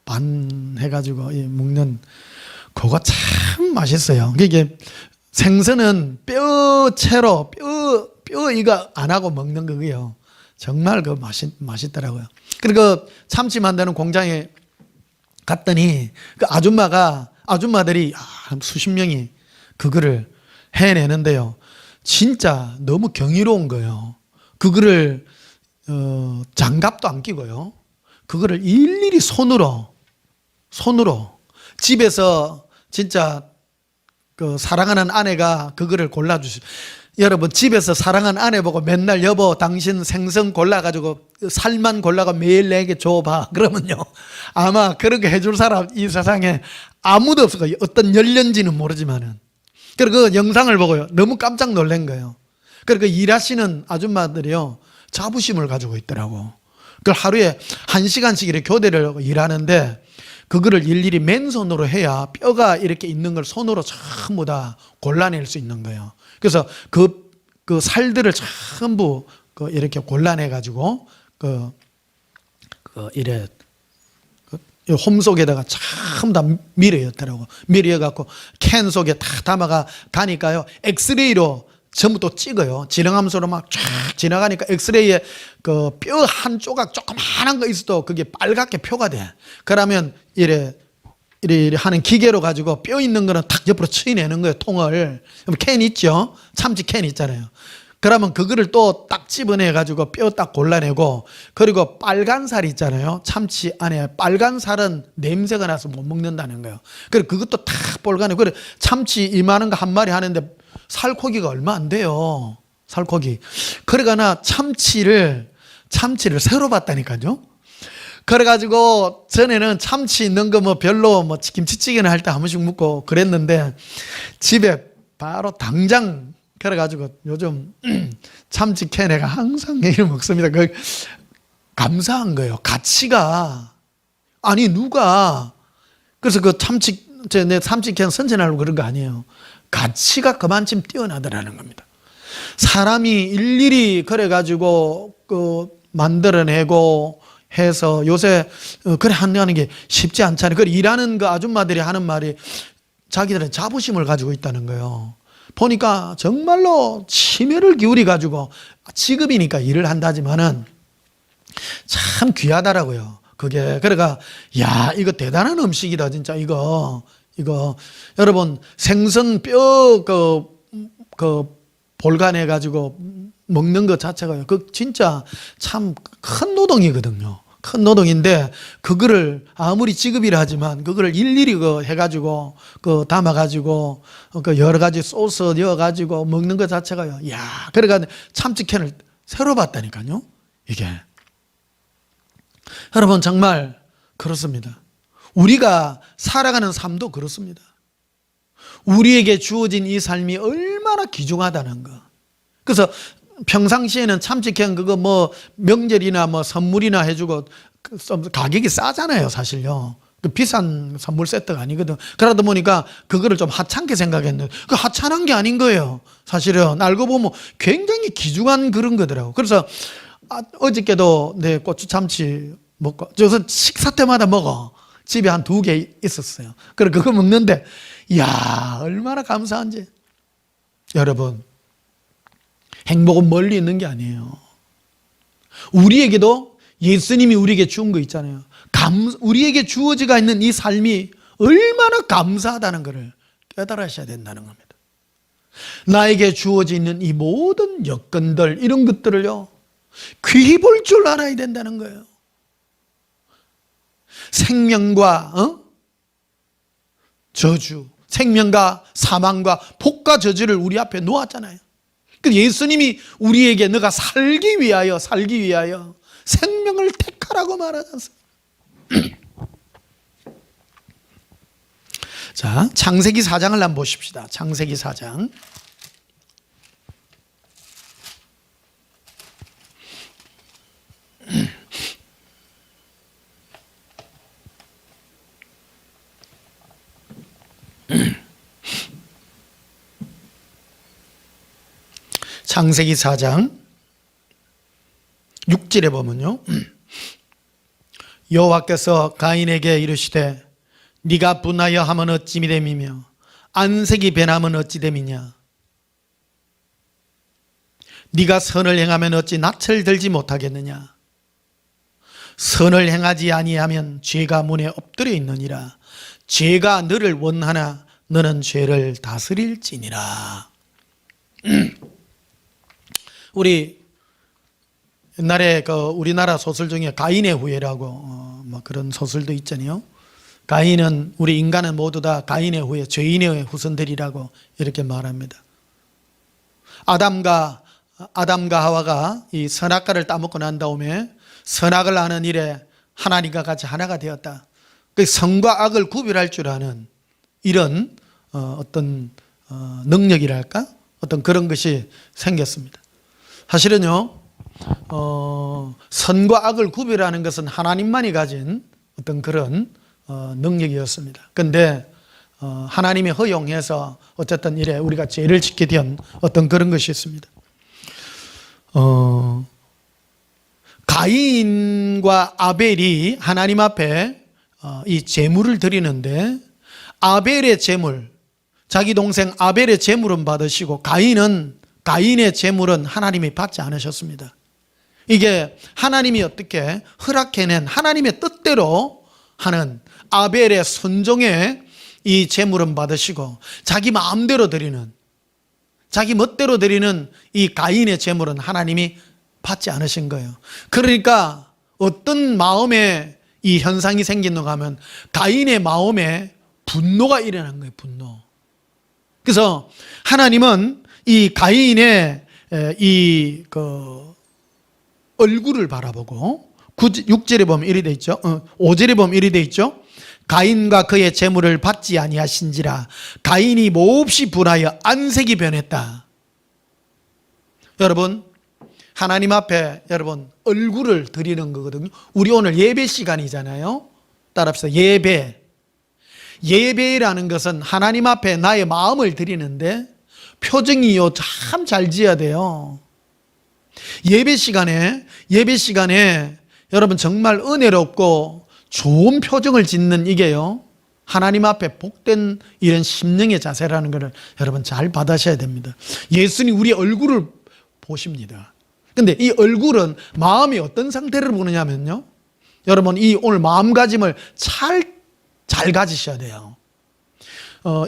반 해가지고 먹는 그거 참 맛있어요. 이게 생선은 뼈채로 뼈 이거 안 하고 먹는 거고요. 정말 그 맛있더라고요. 그리고 참치 만드는 공장에 갔더니 그 아줌마들이 수십 명이 그거를 해내는데요. 진짜 너무 경이로운 거예요. 그거를 장갑도 안 끼고요. 그거를 일일이 손으로 집에서 진짜 그 사랑하는 아내가 그거를 골라주시. 여러분 집에서 사랑하는 아내 보고 맨날 여보 당신 생선 골라가지고 살만 골라가 매일 내게 줘봐 그러면요 아마 그렇게 해줄 사람 이 세상에 아무도 없을 거예요. 어떤 연령인지는 모르지만은. 그리고 그 영상을 보고요 너무 깜짝 놀란 거예요. 그리고 일하시는 아줌마들이요 자부심을 가지고 있더라고. 그걸 하루에 1시간씩 이렇게 교대를 하고 일하는데 그거를 일일이 맨손으로 해야 뼈가 이렇게 있는 걸 손으로 전부 다 골라낼 수 있는 거예요. 그래서 그 살들을 전부 이렇게 골라내 가지고 이래 홈 속에다가 전부 다 밀어였더라고. 밀어갖고 캔 속에 다 담아가 가니까요. 엑스레이로 전부 또 찍어요. 지능함수로 막 쫙 지나가니까 엑스레이에 그 뼈 한 조각 조그마한 거 있어도 그게 빨갛게 표가 돼. 그러면 이래 하는 기계로 가지고 뼈 있는 거는 탁 옆으로 치내는 거예요. 통을. 캔 있죠? 참치 캔 있잖아요. 그러면 그거를 또 딱 집어내 가지고 뼈 딱 골라내고, 그리고 빨간 살 있잖아요. 참치 안에 빨간 살은 냄새가 나서 못 먹는다는 거예요. 그리고 그것도 탁 볼가내고, 그래 참치 이만한 거 한 마리 하는데 살코기가 얼마 안 돼요. 살코기. 그러거나 참치를 새로 봤다니까요. 그래가지고 전에는 참치 있는 거 뭐 별로 뭐 김치찌개나 할 때 한 번씩 먹고 그랬는데, 집에 바로 당장 그래가지고 요즘 참치 캔에가 항상 매일 먹습니다. 그 감사한 거예요. 가치가 아니 누가 그래서 그 내 참치 캔 선전하려고 그런 거 아니에요. 가치가 그만큼 뛰어나더라는 겁니다. 사람이 일일이 그래가지고 만들어내고 해서 요새 그래 한다는 게 쉽지 않잖아요. 그래 일하는 그 아줌마들이 하는 말이 자기들은 자부심을 가지고 있다는 거예요. 보니까 정말로 심혈을 기울이 가지고 직업이니까 일을 한다지만은 참 귀하다라고요. 그게 그러니까 야 이거 대단한 음식이다 진짜 이거 여러분 생선 뼈 볼간해 가지고 먹는 것 자체가요. 그 진짜 참 큰 노동이거든요. 큰 노동인데 그거를 아무리 직업이라 하지만 그거를 일일이 해가지고 담아가지고 여러 가지 소스 넣어가지고 먹는 것 자체가요. 야, 그래가 참치캔을 새로 봤다니까요. 이게 여러분 정말 그렇습니다. 우리가 살아가는 삶도 그렇습니다. 우리에게 주어진 이 삶이 얼마나 귀중하다는 거. 그래서 평상시에는 참치캔 그거 뭐 명절이나 뭐 선물이나 해주고 가격이 싸잖아요, 사실요. 그 비싼 선물 세트가 아니거든. 그러다 보니까 그거를 좀 하찮게 생각했는데 그 하찮은 게 아닌 거예요. 사실은 알고 보면 굉장히 귀중한 그런 거더라고. 그래서 어저께도 내 고추 참치 먹고 저서 식사 때마다 먹어. 집에 한 2개 있었어요. 그래 그거 먹는데 이야 얼마나 감사한지. 여러분 행복은 멀리 있는 게 아니에요. 우리에게도 예수님이 우리에게 준 거 있잖아요. 우리에게 주어지가 있는 이 삶이 얼마나 감사하다는 것을 깨달으셔야 된다는 겁니다. 나에게 주어져 있는 이 모든 여건들 이런 것들을요 귀히 볼 줄 알아야 된다는 거예요. 생명과 저주, 생명과 사망과 복과 저주를 우리 앞에 놓았잖아요. 예수님이 우리에게 너가 살기 위하여 생명을 택하라고 말하지 않습니까? 자, 창세기 4장을 한번 보십시다. 창세기 4장. 창세기 4장 6절에 보면요. 여호와께서 가인에게 이르시되 네가 분하여 하면 어찌 됨이며 안색이 변하면 어찌 됨이냐. 네가 선을 행하면 어찌 낯을 들지 못하겠느냐. 선을 행하지 아니하면 죄가 문에 엎드려 있느니라. 죄가 너를 원하나 너는 죄를 다스릴지니라. 우리 옛날에 우리나라 소설 중에 가인의 후예라고 뭐 그런 소설도 있잖아요. 가인은 우리 인간은 모두 다 가인의 후예, 죄인의 후손들이라고 이렇게 말합니다. 아담과 하와가 이 선악과를 따먹고 난 다음에 선악을 아는 일에 하나님과 같이 하나가 되었다. 그 선과 악을 구별할 줄 아는 이런 어떤 능력이랄까? 어떤 그런 것이 생겼습니다. 사실은요, 선과 악을 구별하는 것은 하나님만이 가진 어떤 그런 능력이었습니다. 그런데 하나님이 허용해서 어쨌든 이래 우리가 죄를 짓게 된 어떤 그런 것이 있습니다. 가인과 아벨이 하나님 앞에 이 제물을 드리는데, 아벨의 제물, 자기 동생 아벨의 제물은 받으시고 가인의 제물은 하나님이 받지 않으셨습니다. 이게 하나님이 어떻게 허락해낸 하나님의 뜻대로 하는 아벨의 순종의 이 제물은 받으시고, 자기 마음대로 드리는, 자기 멋대로 드리는 이 가인의 제물은 하나님이 받지 않으신 거예요. 그러니까 어떤 마음에 이 현상이 생기는가 하면 가인의 마음에 분노가 일어난 거예요. 분노. 그래서 하나님은 이 가인의 이 얼굴을 바라보고, 6절에 보면 이리 돼 있죠. 5절에 보면 이리 돼 있죠. 가인과 그의 재물을 받지 아니하신지라 가인이 몹시 분하여 안색이 변했다. 여러분, 하나님 앞에 여러분 얼굴을 드리는 거거든요. 우리 오늘 예배 시간이잖아요. 따라합시다. 예배라는 것은 하나님 앞에 나의 마음을 드리는데 표정이요 참 잘 지어야 돼요. 예배 시간에 여러분 정말 은혜롭고 좋은 표정을 짓는 이게요, 하나님 앞에 복된 이런 심령의 자세라는 것을 여러분 잘 받으셔야 됩니다. 예수님 우리 얼굴을 보십니다. 근데 이 얼굴은 마음이 어떤 상태를 보느냐면요, 여러분 이 오늘 마음가짐을 잘 가지셔야 돼요.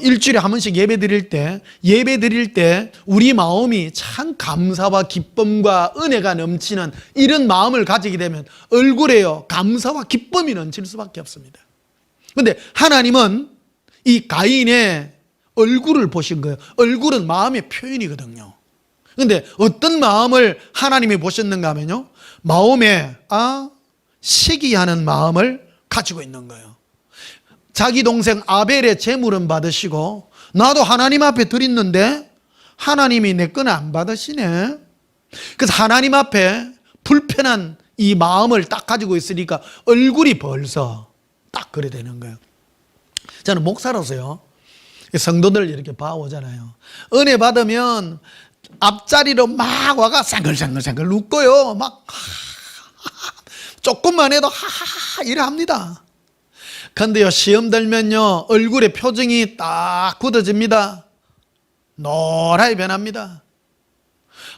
일주일에 한 번씩 예배 드릴 때 우리 마음이 참 감사와 기쁨과 은혜가 넘치는 이런 마음을 가지게 되면 얼굴에요 감사와 기쁨이 넘칠 수밖에 없습니다. 그런데 하나님은 이 가인의 얼굴을 보신 거예요. 얼굴은 마음의 표현이거든요. 그런데 어떤 마음을 하나님이 보셨는가 하면요, 마음에 시기하는 마음을 가지고 있는 거예요. 자기 동생 아벨의 제물은 받으시고 나도 하나님 앞에 드렸는데 하나님이 내 거는 안 받으시네. 그래서 하나님 앞에 불편한 이 마음을 딱 가지고 있으니까 얼굴이 벌써 딱 그래 되는 거예요. 저는 목사로서요, 성도들 이렇게 봐오잖아요. 은혜 받으면 앞자리로 막 와가 생글생글 웃고요, 막 조금만 해도 하하하 이래 합니다. 근데요, 시험 들면요, 얼굴의 표정이 딱 굳어집니다. 노랗게 변합니다.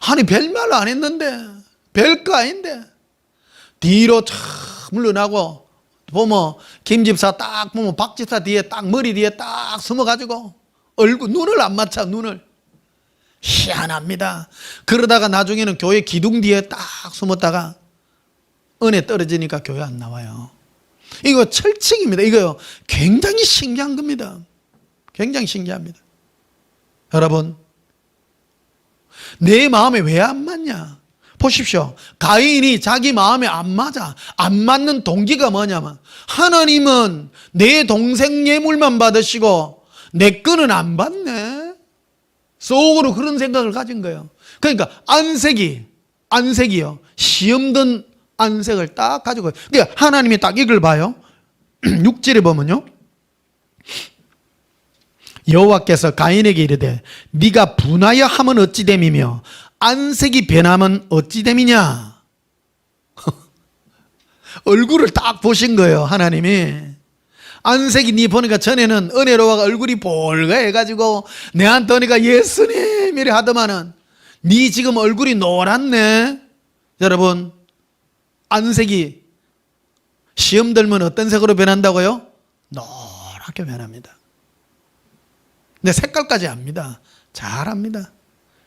아니, 별말 안 했는데, 별거 아닌데. 뒤로 참 물러나고, 보면, 김집사 딱 보면, 박집사 뒤에 딱, 머리 뒤에 딱 숨어가지고, 눈을 안 맞춰, 눈을. 희한합니다. 그러다가 나중에는 교회 기둥 뒤에 딱 숨었다가, 은혜 떨어지니까 교회 안 나와요. 이거 철칙입니다. 이거요 굉장히 신기한 겁니다. 굉장히 신기합니다. 여러분, 내 마음에 왜 안 맞냐? 보십시오. 가인이 자기 마음에 안 맞아. 안 맞는 동기가 뭐냐면, 하나님은 내 동생 예물만 받으시고 내 거는 안 받네. 속으로 그런 생각을 가진 거예요. 그러니까 안색이요 시험 든 안색을 딱 가지고, 그러니까 하나님이 딱 이걸 봐요. 6절에 보면요, 여호와께서 가인에게 이르되 네가 분하여 함은 어찌 됨이며 안색이 변함은 어찌 됨이냐. 얼굴을 딱 보신 거예요. 하나님이 안색이 네 보니까 전에는 은혜로워가 얼굴이 볼가해가지고 내한테 오니까 예수님 이래 하더만은 네 지금 얼굴이 노랗네. 여러분, 안색이 시험 들면 어떤 색으로 변한다고요? 노랗게 변합니다. 근데 색깔까지 압니다. 잘 압니다.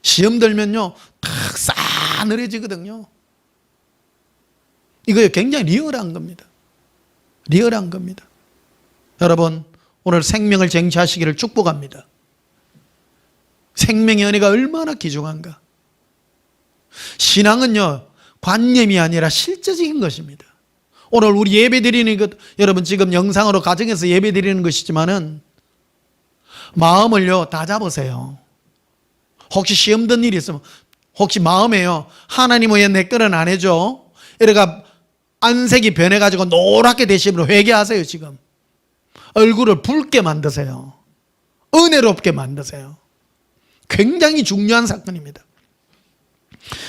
시험 들면요 탁 싸늘해지거든요. 이거 굉장히 리얼한 겁니다. 리얼한 겁니다. 여러분, 오늘 생명을 쟁취하시기를 축복합니다. 생명의 은혜가 얼마나 귀중한가. 신앙은요 관념이 아니라 실제적인 것입니다. 오늘 우리 예배 드리는 것, 여러분 지금 영상으로 가정에서 예배 드리는 것이지만은 마음을요 다 잡으세요. 혹시 시험 든 일이 있으면 혹시 마음에요, 하나님 왜 내 거는 안 해줘? 이래가 안색이 변해가지고 노랗게 되시면 회개하세요. 지금 얼굴을 붉게 만드세요. 은혜롭게 만드세요. 굉장히 중요한 사건입니다.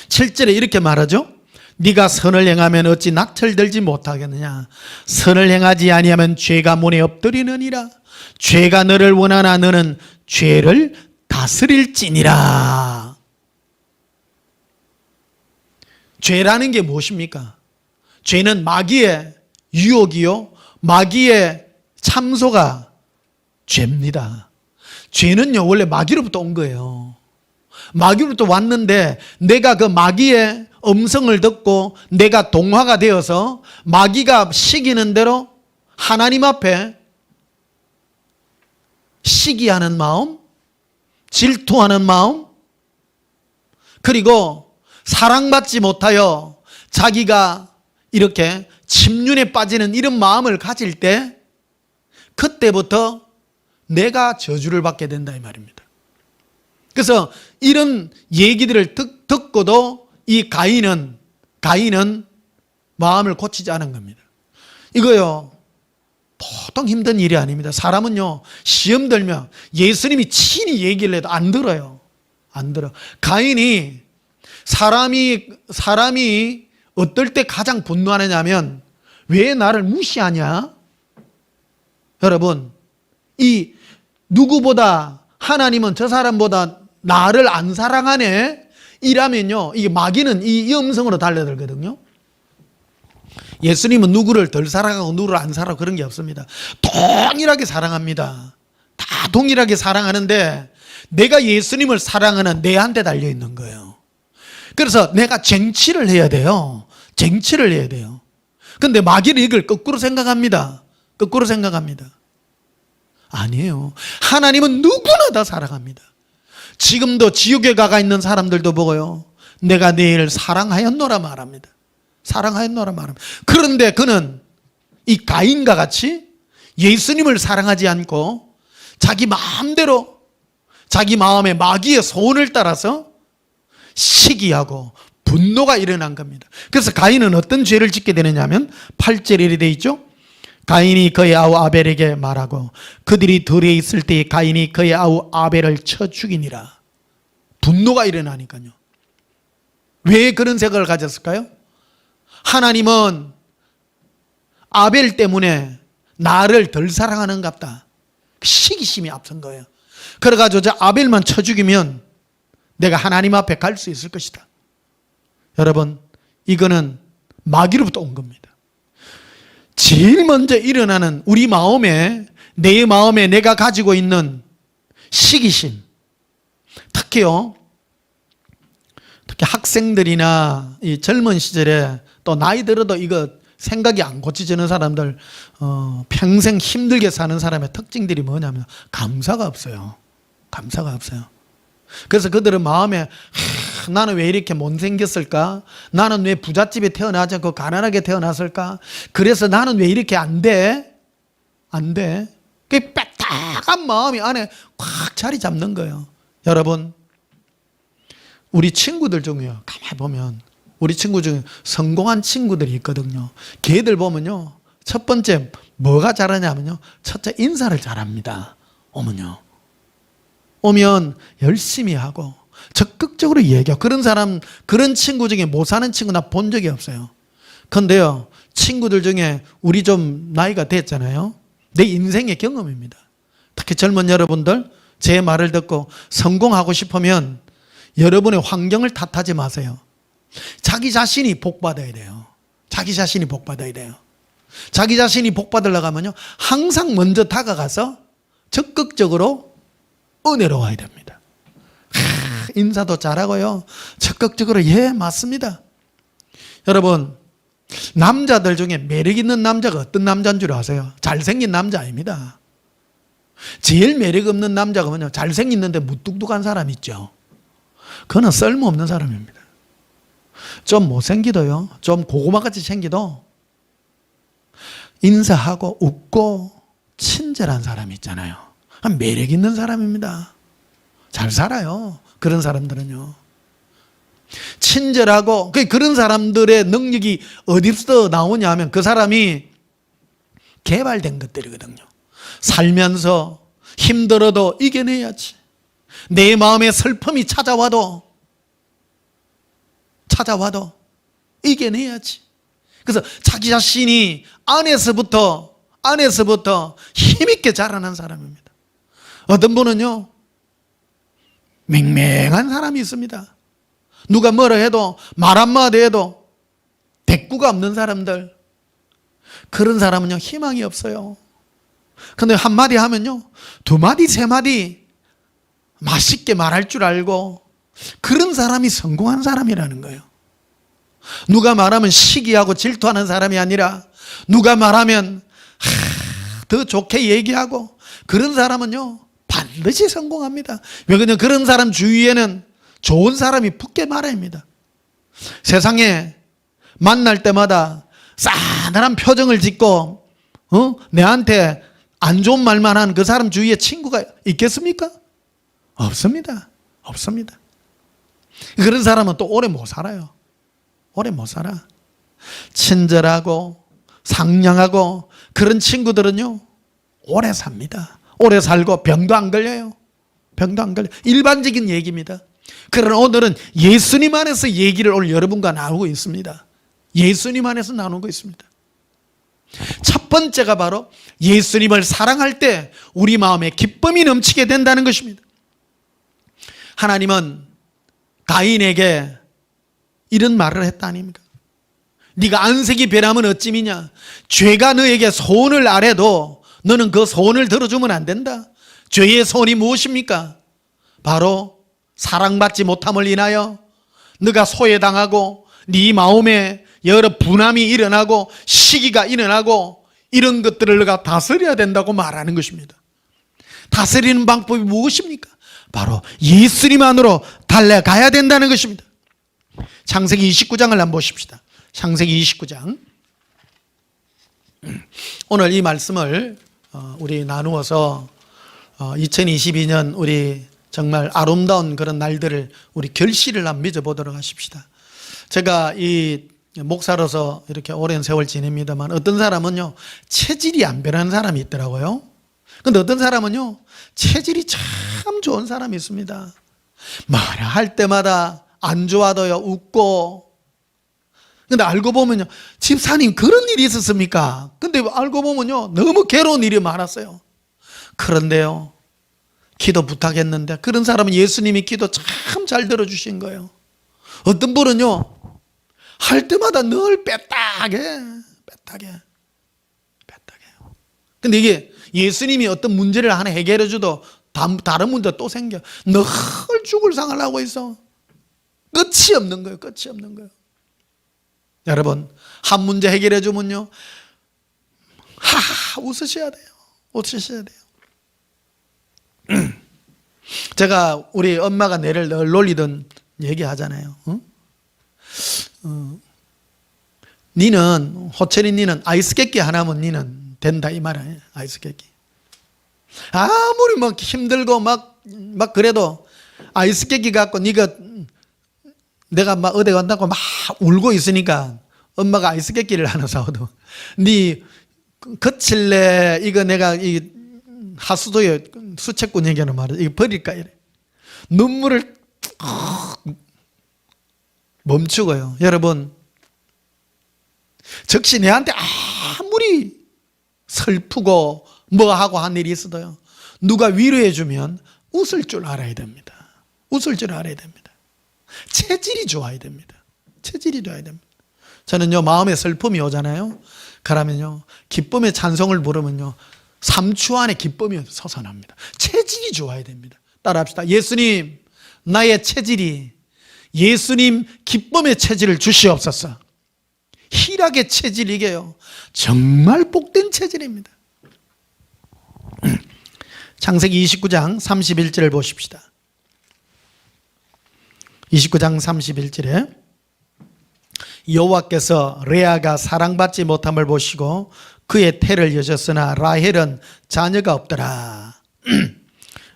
7절에 이렇게 말하죠. 네가 선을 행하면 어찌 낙철들지 못하겠느냐. 선을 행하지 아니하면 죄가 문에 엎드리느니라. 죄가 너를 원하나 너는 죄를 다스릴지니라. 죄라는 게 무엇입니까? 죄는 마귀의 유혹이요, 마귀의 참소가 죄입니다. 죄는요 원래 마귀로부터 온 거예요. 마귀로부터 왔는데 내가 그 마귀의 음성을 듣고 내가 동화가 되어서 마귀가 시키는 대로 하나님 앞에 시기하는 마음, 질투하는 마음, 그리고 사랑받지 못하여 자기가 이렇게 침륜에 빠지는 이런 마음을 가질 때 그때부터 내가 저주를 받게 된다 이 말입니다. 그래서 이런 얘기들을 듣고도 이 가인은 마음을 고치지 않은 겁니다. 이거요 보통 힘든 일이 아닙니다. 사람은요 시험 들면 예수님이 친히 얘기를 해도 안 들어요. 안 들어. 가인이 사람이 어떨 때 가장 분노하느냐면 왜 나를 무시하냐? 여러분 이 누구보다 하나님은 저 사람보다 나를 안 사랑하네 이라면요 이게 마귀는 이 음성으로 달려들거든요. 예수님은 누구를 덜 사랑하고 누구를 안 사랑하고 그런 게 없습니다. 동일하게 사랑합니다. 다 동일하게 사랑하는데 내가 예수님을 사랑하는 내한테 달려있는 거예요. 그래서 내가 쟁취를 해야 돼요. 쟁취를 해야 돼요. 근데 마귀는 이걸 거꾸로 생각합니다. 거꾸로 생각합니다. 아니에요. 하나님은 누구나 다 사랑합니다. 지금도 지옥에 가가 있는 사람들도 보고요. 내가 내일 사랑하였노라 말합니다. 사랑하였노라 말합니다. 그런데 그는 이 가인과 같이 예수님을 사랑하지 않고 자기 마음대로 자기 마음의 마귀의 소원을 따라서 시기하고 분노가 일어난 겁니다. 그래서 가인은 어떤 죄를 짓게 되느냐 하면 8절에 이렇게 되어 있죠. 가인이 그의 아우 아벨에게 말하고 그들이 들에 있을 때 가인이 그의 아우 아벨을 쳐 죽이니라. 분노가 일어나니까요. 왜 그런 생각을 가졌을까요? 하나님은 아벨 때문에 나를 덜 사랑하는갑다. 시기심이 앞선 거예요. 그래가지고 저 아벨만 쳐 죽이면 내가 하나님 앞에 갈 수 있을 것이다. 여러분 이거는 마귀로부터 온 겁니다. 제일 먼저 일어나는 우리 마음에 내 마음에 내가 가지고 있는 시기심, 특히 학생들이나 이 젊은 시절에 또 나이 들어도 이거 생각이 안 고쳐지는 사람들, 평생 힘들게 사는 사람의 특징들이 뭐냐면 감사가 없어요. 감사가 없어요. 그래서 그들은 마음에 나는 왜 이렇게 못생겼을까? 나는 왜 부잣집에 태어나지 않고 가난하게 태어났을까? 그래서 나는 왜 이렇게 안 돼? 안 돼. 그 빽딱한 마음이 안에 꽉 자리 잡는 거예요. 여러분 우리 친구들 중에요. 가만히 보면 우리 친구 중에 성공한 친구들이 있거든요. 걔들 보면요. 첫 번째 뭐가 잘하냐면요. 첫째 인사를 잘합니다. 오면 열심히 하고 적극적으로 얘기하고 그런 사람, 그런 친구 중에 못 사는 친구 나 본 적이 없어요. 그런데요. 친구들 중에 우리 좀 나이가 됐잖아요. 내 인생의 경험입니다. 특히 젊은 여러분들 제 말을 듣고 성공하고 싶으면 여러분의 환경을 탓하지 마세요. 자기 자신이 복받아야 돼요. 자기 자신이 복받아야 돼요. 자기 자신이 복받으려고 하면요. 항상 먼저 다가가서 적극적으로 은혜로워야 됩니다. 인사도 잘하고요. 적극적으로 예 맞습니다. 여러분 남자들 중에 매력 있는 남자가 어떤 남자인 줄 아세요? 잘생긴 남자 아닙니다. 제일 매력 없는 남자가 뭐냐? 잘생겼는데 무뚝뚝한 사람 있죠. 그거는 쓸모없는 사람입니다. 좀 못생기도요. 좀 고구마같이 생기도 인사하고 웃고 친절한 사람 있잖아요. 매력 있는 사람입니다. 잘 살아요. 그런 사람들은요. 친절하고 그런 사람들의 능력이 어디서 나오냐 하면 그 사람이 개발된 것들이거든요. 살면서 힘들어도 이겨내야지. 내 마음에 슬픔이 찾아와도 이겨내야지. 그래서 자기 자신이 안에서부터 힘있게 자라난 사람입니다. 어떤 분은요, 맹맹한 사람이 있습니다. 누가 뭐라 해도 말 한마디 해도 대꾸가 없는 사람들, 그런 사람은요 희망이 없어요. 근데 한마디 하면요 두 마디 세 마디 맛있게 말할 줄 알고, 그런 사람이 성공한 사람이라는 거예요. 누가 말하면 시기하고 질투하는 사람이 아니라 누가 말하면 더 좋게 얘기하고, 그런 사람은요 반드시 성공합니다. 왜 그러냐, 그런 사람 주위에는 좋은 사람이 붙게 마련입니다. 세상에 만날 때마다 싸늘한 표정을 짓고 내한테 안 좋은 말만 하는 그 사람 주위에 친구가 있겠습니까? 없습니다. 그런 사람은 또 오래 못 살아요. 친절하고 상냥하고 그런 친구들은요 오래 삽니다. 오래 살고 병도 안 걸려요. 일반적인 얘기입니다. 그러나 오늘은 예수님 안에서 얘기를 오늘 여러분과 나누고 있습니다. 예수님 안에서 나누고 있습니다. 첫 번째가 바로 예수님을 사랑할 때 우리 마음에 기쁨이 넘치게 된다는 것입니다. 하나님은 가인에게 이런 말을 했다 아닙니까? 네가 안색이 변하면 어찌미냐? 죄가 너에게 소원을 아래도 너는 그 소원을 들어주면 안 된다. 죄의 소원이 무엇입니까? 바로 사랑받지 못함을 인하여 너가 소외당하고 네 마음에 여러 분함이 일어나고 시기가 일어나고 이런 것들을 너가 다스려야 된다고 말하는 것입니다. 다스리는 방법이 무엇입니까? 바로 예수님 안으로 달려가야 된다는 것입니다. 창세기 29장을 한번 보십시다. 창세기 29장. 오늘 이 말씀을 우리 나누어서 2022년 우리 정말 아름다운 그런 날들을 우리 결실을 한번 맺어보도록 하십시다. 제가 이 목사로서 이렇게 오랜 세월 지냅니다만 어떤 사람은요 체질이 안 변하는 사람이 있더라고요. 근데 어떤 사람은요 체질이 참 좋은 사람이 있습니다. 말할 때마다 안 좋아도요 웃고. 근데 알고 보면요, 집사님 그런 일이 있었습니까? 근데 알고 보면요 너무 괴로운 일이 많았어요. 그런데요 기도 부탁했는데 그런 사람은 예수님이 기도 참 잘 들어주신 거예요. 어떤 분은요 할 때마다 늘 뺐다게. 근데 이게 예수님이 어떤 문제를 하나 해결해 줘도 다른 문제 또 생겨. 늘 죽을 상을 하고 있어. 끝이 없는 거예요. 여러분, 한 문제 해결해 주면요 웃으셔야 돼요. 제가 우리 엄마가 내를 늘 놀리던 얘기 하잖아요. 니는 호철이 니는 아이스 깨끼 하나면 니는 된다 이 말이에요. 아이스 깨끼. 아무리 막 힘들고 막 그래도 아이스 깨끼 갖고 내가 막 어디 간다고 막 울고 있으니까 엄마가 아이스 깨끼를 하나 사오도 니 거칠래 이거 내가 이 하수도에 수채꾼 얘기하는 말은 이거 버릴까 이래. 눈물을 멈추고요. 여러분, 즉시 내한테 아무리 슬프고 뭐하고 한 일이 있어도요 누가 위로해 주면 웃을 줄 알아야 됩니다. 체질이 좋아야 됩니다. 저는요 마음에 슬픔이 오잖아요. 그러면요 기쁨의 찬송을 부르면요 3초 안에 기쁨이 솟아납니다. 체질이 좋아야 됩니다. 따라합시다. 예수님, 나의 체질이 예수님 기쁨의 체질을 주시옵소서. 희락의 체질이게요 정말 복된 체질입니다. 창세기 29장 31절을 보십시다. 29장 31절에 여호와께서 레아가 사랑받지 못함을 보시고 그의 태를 여셨으나 라헬은 자녀가 없더라.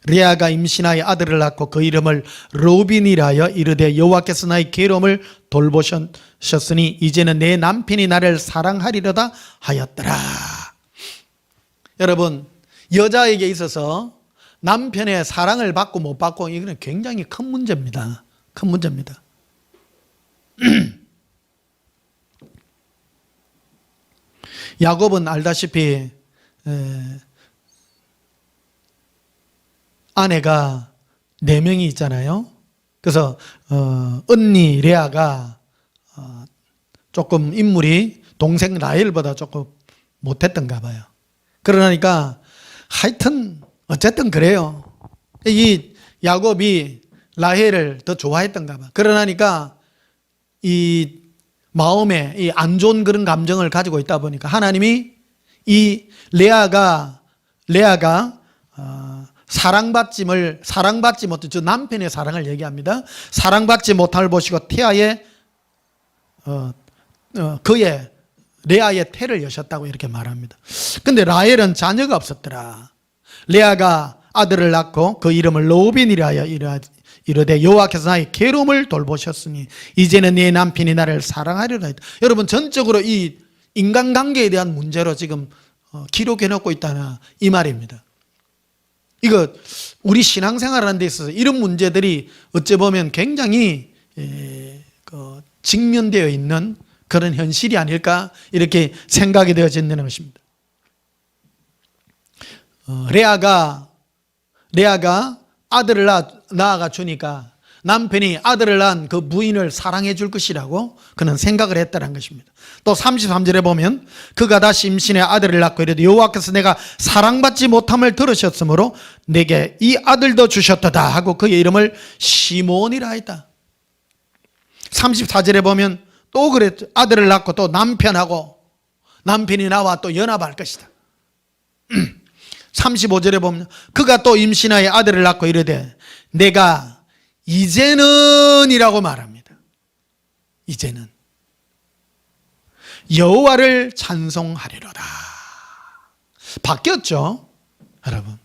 레아가 임신하여 아들을 낳고 그 이름을 로빈이라여 이르되 여호와께서 나의 괴로움을 돌보셨으니 이제는 내 남편이 나를 사랑하리로다 하였더라. 여러분, 여자에게 있어서 남편의 사랑을 받고 못 받고 이거는 굉장히 큰 문제입니다. 큰 문제입니다. 야곱은 알다시피 아내가 4명이 있잖아요. 그래서 언니 레아가 조금 인물이 동생 라헬보다 조금 못했던가 봐요. 그러니까 하여튼 어쨌든 그래요. 이 야곱이 라헬을 더 좋아했던가 봐. 그러니까 이 마음에 이 안 좋은 그런 감정을 가지고 있다 보니까 하나님이 이 레아가 사랑받지 못한 저 남편의 사랑을 얘기합니다. 사랑받지 못함을 보시고 태아의 그의 레아의 태를 여셨다고 이렇게 말합니다. 근데 라헬은 자녀가 없었더라. 레아가 아들을 낳고 그 이름을 로빈이라 하여 이르되 여호와께서 나의 괴로움을 돌보셨으니 이제는 네 남편이 나를 사랑하리라 했다. 여러분, 전적으로 이 인간관계에 대한 문제로 지금 기록해 놓고 있다는 이 말입니다. 이거 우리 신앙생활하는 데 있어서 이런 문제들이 어찌 보면 굉장히 직면되어 있는 그런 현실이 아닐까 이렇게 생각이 되어진다는 것입니다. 레아가 아들을 낳아가 주니까 남편이 아들을 낳은 그 부인을 사랑해 줄 것이라고 그는 생각을 했다는 것입니다. 또 33절에 보면 그가 다시 임신해 아들을 낳고 이르되 여호와께서 내가 사랑받지 못함을 들으셨으므로 내게 이 아들도 주셨도다 하고 그의 이름을 시몬이라 했다. 34절에 보면 또 그랬죠. 아들을 낳고 또 남편이 나와 또 연합할 것이다. 35절에 보면 그가 또 임신하여 아들을 낳고 이르되 내가 이제는 이라고 말합니다. 이제는 여호와를 찬송하리로다. 바뀌었죠, 여러분.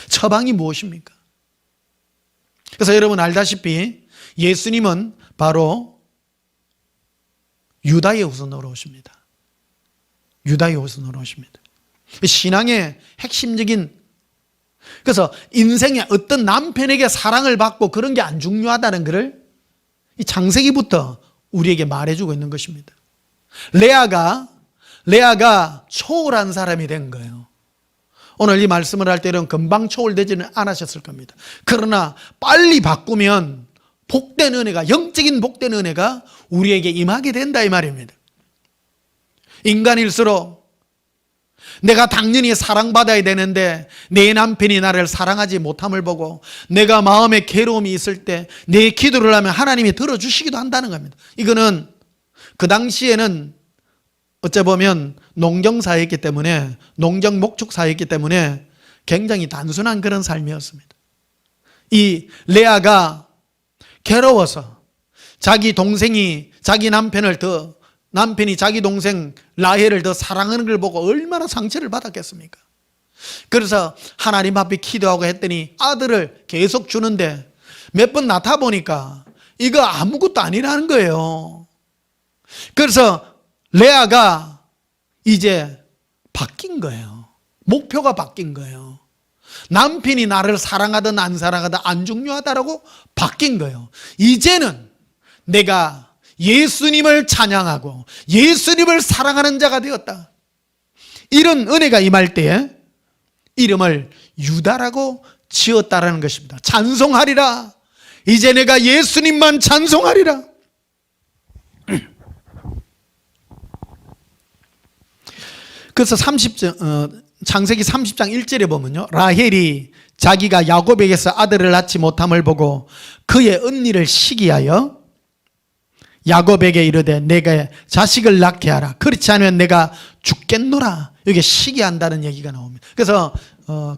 처방이 무엇입니까? 그래서 여러분 알다시피 예수님은 바로 유다의 후손으로 오십니다. 유다의 후손으로 오십니다. 신앙의 핵심적인, 그래서 인생에 어떤 남편에게 사랑을 받고 그런 게 안 중요하다는 것을 이 창세기부터 우리에게 말해주고 있는 것입니다. 레아가 초월한 사람이 된 거예요. 오늘 이 말씀을 할 때는 금방 초월되지는 않으셨을 겁니다. 그러나 빨리 바꾸면 복된 은혜가, 영적인 복된 은혜가 우리에게 임하게 된다 이 말입니다. 인간일수록 내가 당연히 사랑받아야 되는데 내 남편이 나를 사랑하지 못함을 보고 내가 마음에 괴로움이 있을 때 내 기도를 하면 하나님이 들어주시기도 한다는 겁니다. 이거는 그 당시에는 어째 보면 농경사였기 때문에, 농경 목축사였기 때문에 굉장히 단순한 그런 삶이었습니다. 이 레아가 괴로워서 자기 남편이 자기 동생 라헬을 더 사랑하는 걸 보고 얼마나 상처를 받았겠습니까? 그래서 하나님 앞에 기도하고 했더니 아들을 계속 주는데 몇 번 낳다 보니까 이거 아무것도 아니라는 거예요. 그래서 레아가 이제 바뀐 거예요. 목표가 바뀐 거예요. 남편이 나를 사랑하든 안 사랑하든 안 중요하다라고 바뀐 거예요. 이제는 내가 예수님을 찬양하고 예수님을 사랑하는 자가 되었다. 이런 은혜가 임할 때에 이름을 유다라고 지었다라는 것입니다. 찬송하리라. 이제 내가 예수님만 찬송하리라. 그래서 창세기 30장 1절에 보면요, 라헬이 자기가 야곱에게서 아들을 낳지 못함을 보고 그의 언니를 시기하여 야곱에게 이르되 내가 자식을 낳게 하라. 그렇지 않으면 내가 죽겠노라. 여기 시기한다는 얘기가 나옵니다. 그래서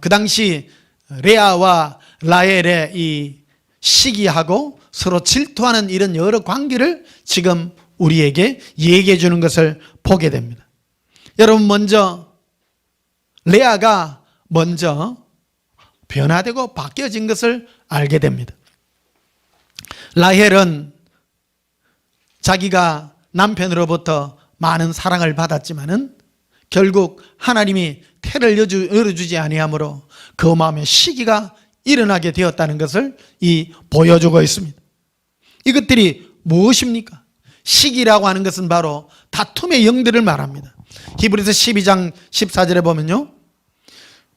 그 당시 레아와 라헬의 이 시기하고 서로 질투하는 이런 여러 관계를 지금 우리에게 얘기해 주는 것을 보게 됩니다. 여러분, 먼저 레아가 먼저 변화되고 바뀌어진 것을 알게 됩니다. 라헬은 자기가 남편으로부터 많은 사랑을 받았지만은 결국 하나님이 태를 열어주지 아니하므로 그 마음에 시기가 일어나게 되었다는 것을 보여주고 있습니다. 이것들이 무엇입니까? 시기라고 하는 것은 바로 다툼의 영들을 말합니다. 히브리서 12장 14절에 보면요,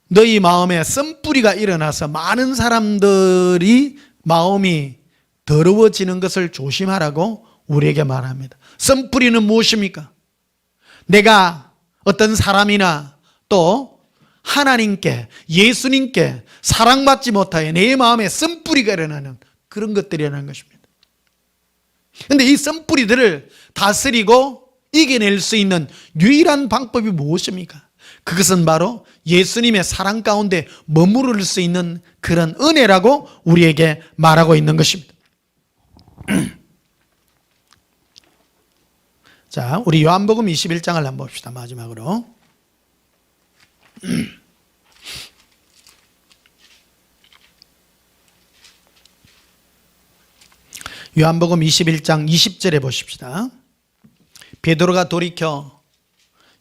너희 마음에 쓴뿌리가 일어나서 많은 사람들이 마음이 더러워지는 것을 조심하라고 우리에게 말합니다. 쓴뿌리는 무엇입니까? 내가 어떤 사람이나 또 하나님께, 예수님께 사랑받지 못하여 내 마음에 쓴뿌리가 일어나는 그런 것들이라는 것입니다. 그런데 이 쓴뿌리들을 다스리고 이겨낼 수 있는 유일한 방법이 무엇입니까? 그것은 바로 예수님의 사랑 가운데 머무를 수 있는 그런 은혜라고 우리에게 말하고 있는 것입니다. 자, 우리 요한복음 21장을 한번 봅시다. 마지막으로. 요한복음 21장 20절에 보십시다. 베드로가 돌이켜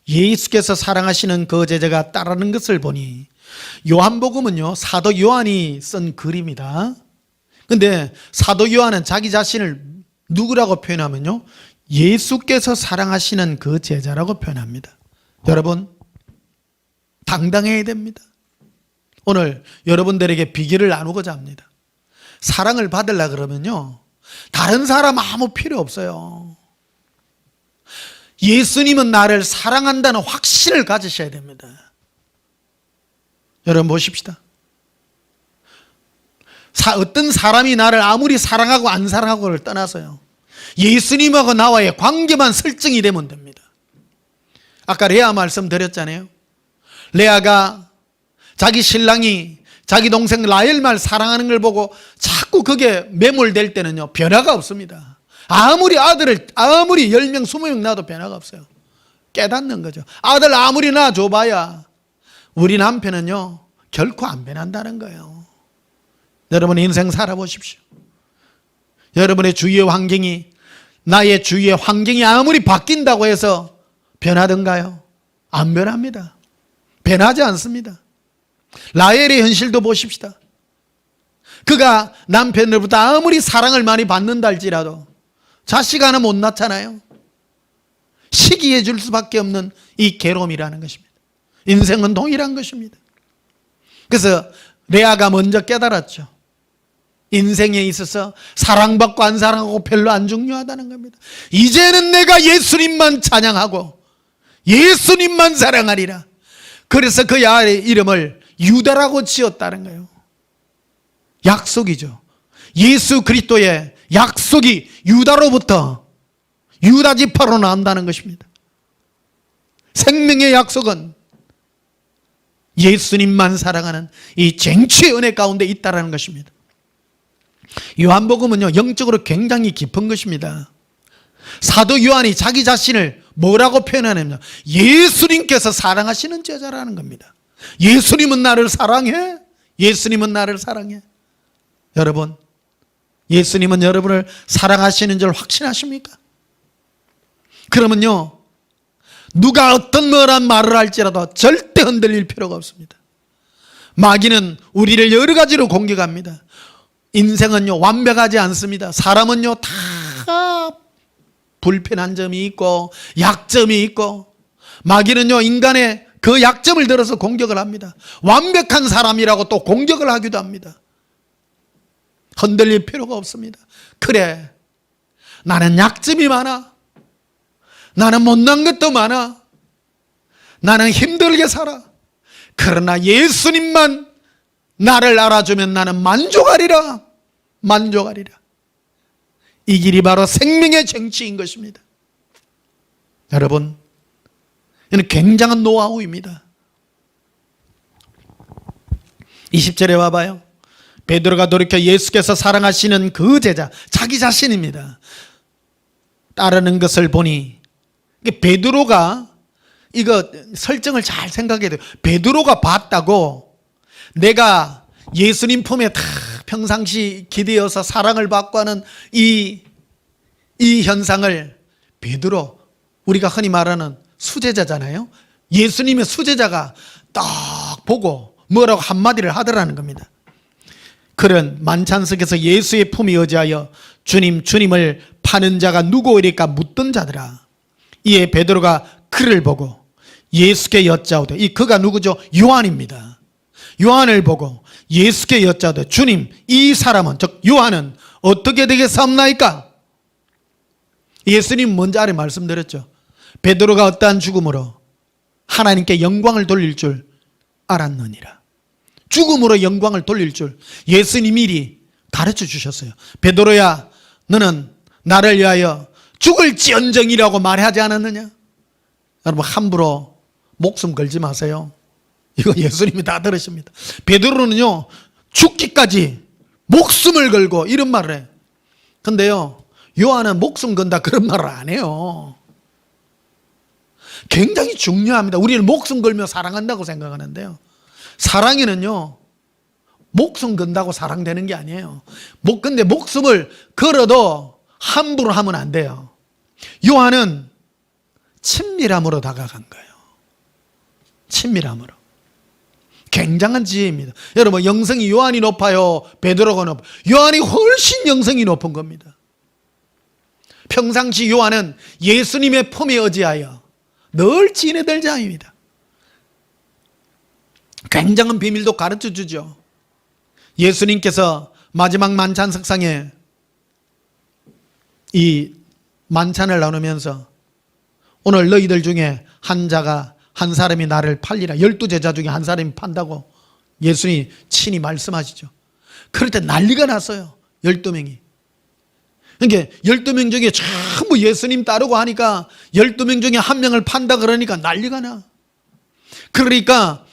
예수께서 사랑하시는 그 제자가 따르는 것을 보니, 요한복음은요 사도 요한이 쓴 글입니다. 근데 사도 요한은 자기 자신을 누구라고 표현하면요, 예수께서 사랑하시는 그 제자라고 표현합니다. 여러분, 당당해야 됩니다. 오늘 여러분들에게 비결을 나누고자 합니다. 사랑을 받으려고 그러면요, 다른 사람 아무 필요 없어요. 예수님은 나를 사랑한다는 확신을 가지셔야 됩니다. 여러분 보십시다. 어떤 사람이 나를 아무리 사랑하고 안 사랑하고를 떠나서요, 예수님하고 나와의 관계만 설정이 되면 됩니다. 아까 레아 말씀드렸잖아요. 레아가 자기 신랑이 자기 동생 라헬만 사랑하는 걸 보고 자꾸 그게 매몰될 때는요, 변화가 없습니다. 아무리 10명 20명 낳아도 변화가 없어요. 깨닫는 거죠. 아들 아무리 낳아줘봐야 우리 남편은요 결코 안 변한다는 거예요. 여러분 인생 살아보십시오. 여러분의 주위의 환경이, 나의 주위의 환경이 아무리 바뀐다고 해서 변하던가요? 안 변합니다. 변하지 않습니다. 라헬의 현실도 보십시다. 그가 남편으로부터 아무리 사랑을 많이 받는다 할지라도 자식 하나 못 낳잖아요. 시기해 줄 수밖에 없는 이 괴로움이라는 것입니다. 인생은 동일한 것입니다. 그래서 레아가 먼저 깨달았죠. 인생에 있어서 사랑받고 안 사랑하고 별로 안 중요하다는 겁니다. 이제는 내가 예수님만 찬양하고 예수님만 사랑하리라. 그래서 그 아이의 이름을 유다라고 지었다는 거예요. 약속이죠. 예수 그리스도의 약속이 유다로부터, 유다 지파로 나온다는 것입니다. 생명의 약속은 예수님만 사랑하는 이 쟁취의 은혜 가운데 있다는 것입니다. 요한복음은요 영적으로 굉장히 깊은 것입니다. 사도 요한이 자기 자신을 뭐라고 표현하냐면 예수님께서 사랑하시는 제자라는 겁니다. 예수님은 나를 사랑해. 예수님은 나를 사랑해. 여러분, 예수님은 여러분을 사랑하시는 줄 확신하십니까? 그러면요, 누가 어떤 뭐란 말을 할지라도 절대 흔들릴 필요가 없습니다. 마귀는 우리를 여러 가지로 공격합니다. 인생은요 완벽하지 않습니다. 사람은요 다 불편한 점이 있고 약점이 있고, 마귀는요 인간의 그 약점을 들어서 공격을 합니다. 완벽한 사람이라고 또 공격을 하기도 합니다. 흔들릴 필요가 없습니다. 그래, 나는 약점이 많아. 나는 못난 것도 많아. 나는 힘들게 살아. 그러나 예수님만 나를 알아주면 나는 만족하리라. 만족하리라. 이 길이 바로 생명의 정치인 것입니다. 여러분, 이는 굉장한 노하우입니다. 20절에 와봐요. 베드로가 돌이켜 예수께서 사랑하시는 그 제자, 자기 자신입니다. 따르는 것을 보니, 베드로가 이거 설정을 잘 생각해야 돼요. 베드로가 봤다고 내가 예수님 품에 다 평상시 기대어서 사랑을 받고 하는 이 현상을 베드로, 우리가 흔히 말하는 수제자잖아요. 예수님의 수제자가 딱 보고 뭐라고 한마디를 하더라는 겁니다. 그런 만찬석에서 예수의 품에 의지하여 주님을 파는 자가 누구이리까 묻던 자들아. 이에 베드로가 그를 보고 예수께 여짜오되, 이 그가 누구죠? 요한입니다. 요한을 보고 예수께 여짜오되, 주님, 이 사람은, 즉 요한은 어떻게 되겠사옵나이까? 예수님 먼저 아래 말씀드렸죠. 베드로가 어떠한 죽음으로 하나님께 영광을 돌릴 줄 알았느니라. 죽음으로 영광을 돌릴 줄 예수님이 미리 가르쳐 주셨어요. 베드로야, 너는 나를 위하여 죽을지언정이라고 말하지 않았느냐? 여러분, 함부로 목숨 걸지 마세요. 이거 예수님이 다 들으십니다. 베드로는요, 죽기까지 목숨을 걸고 이런 말을 해요. 근데요, 요한은 목숨 건다 그런 말을 안 해요. 굉장히 중요합니다. 우리는 목숨 걸며 사랑한다고 생각하는데요, 사랑에는요, 목숨 건다고 사랑되는 게 아니에요. 근데 목숨을 걸어도 함부로 하면 안 돼요. 요한은 친밀함으로 다가간 거예요. 친밀함으로. 굉장한 지혜입니다. 여러분, 영성이 요한이 높아요, 베드로가 높아요? 요한이 훨씬 영성이 높은 겁니다. 평상시 요한은 예수님의 품에 의지하여 늘 지내들 자입니다. 굉장한 비밀도 가르쳐 주죠. 예수님께서 마지막 만찬석상에 이 만찬을 나누면서 오늘 너희들 중에 한 사람이 나를 팔리라. 12제자 중에 한 사람이 판다고 예수님이 친히 말씀하시죠. 그럴 때 난리가 났어요. 12명이. 그러니까 12명 중에 전부 예수님 따르고 하니까 12명 중에 한 명을 판다 그러니까 난리가 나. 그러니까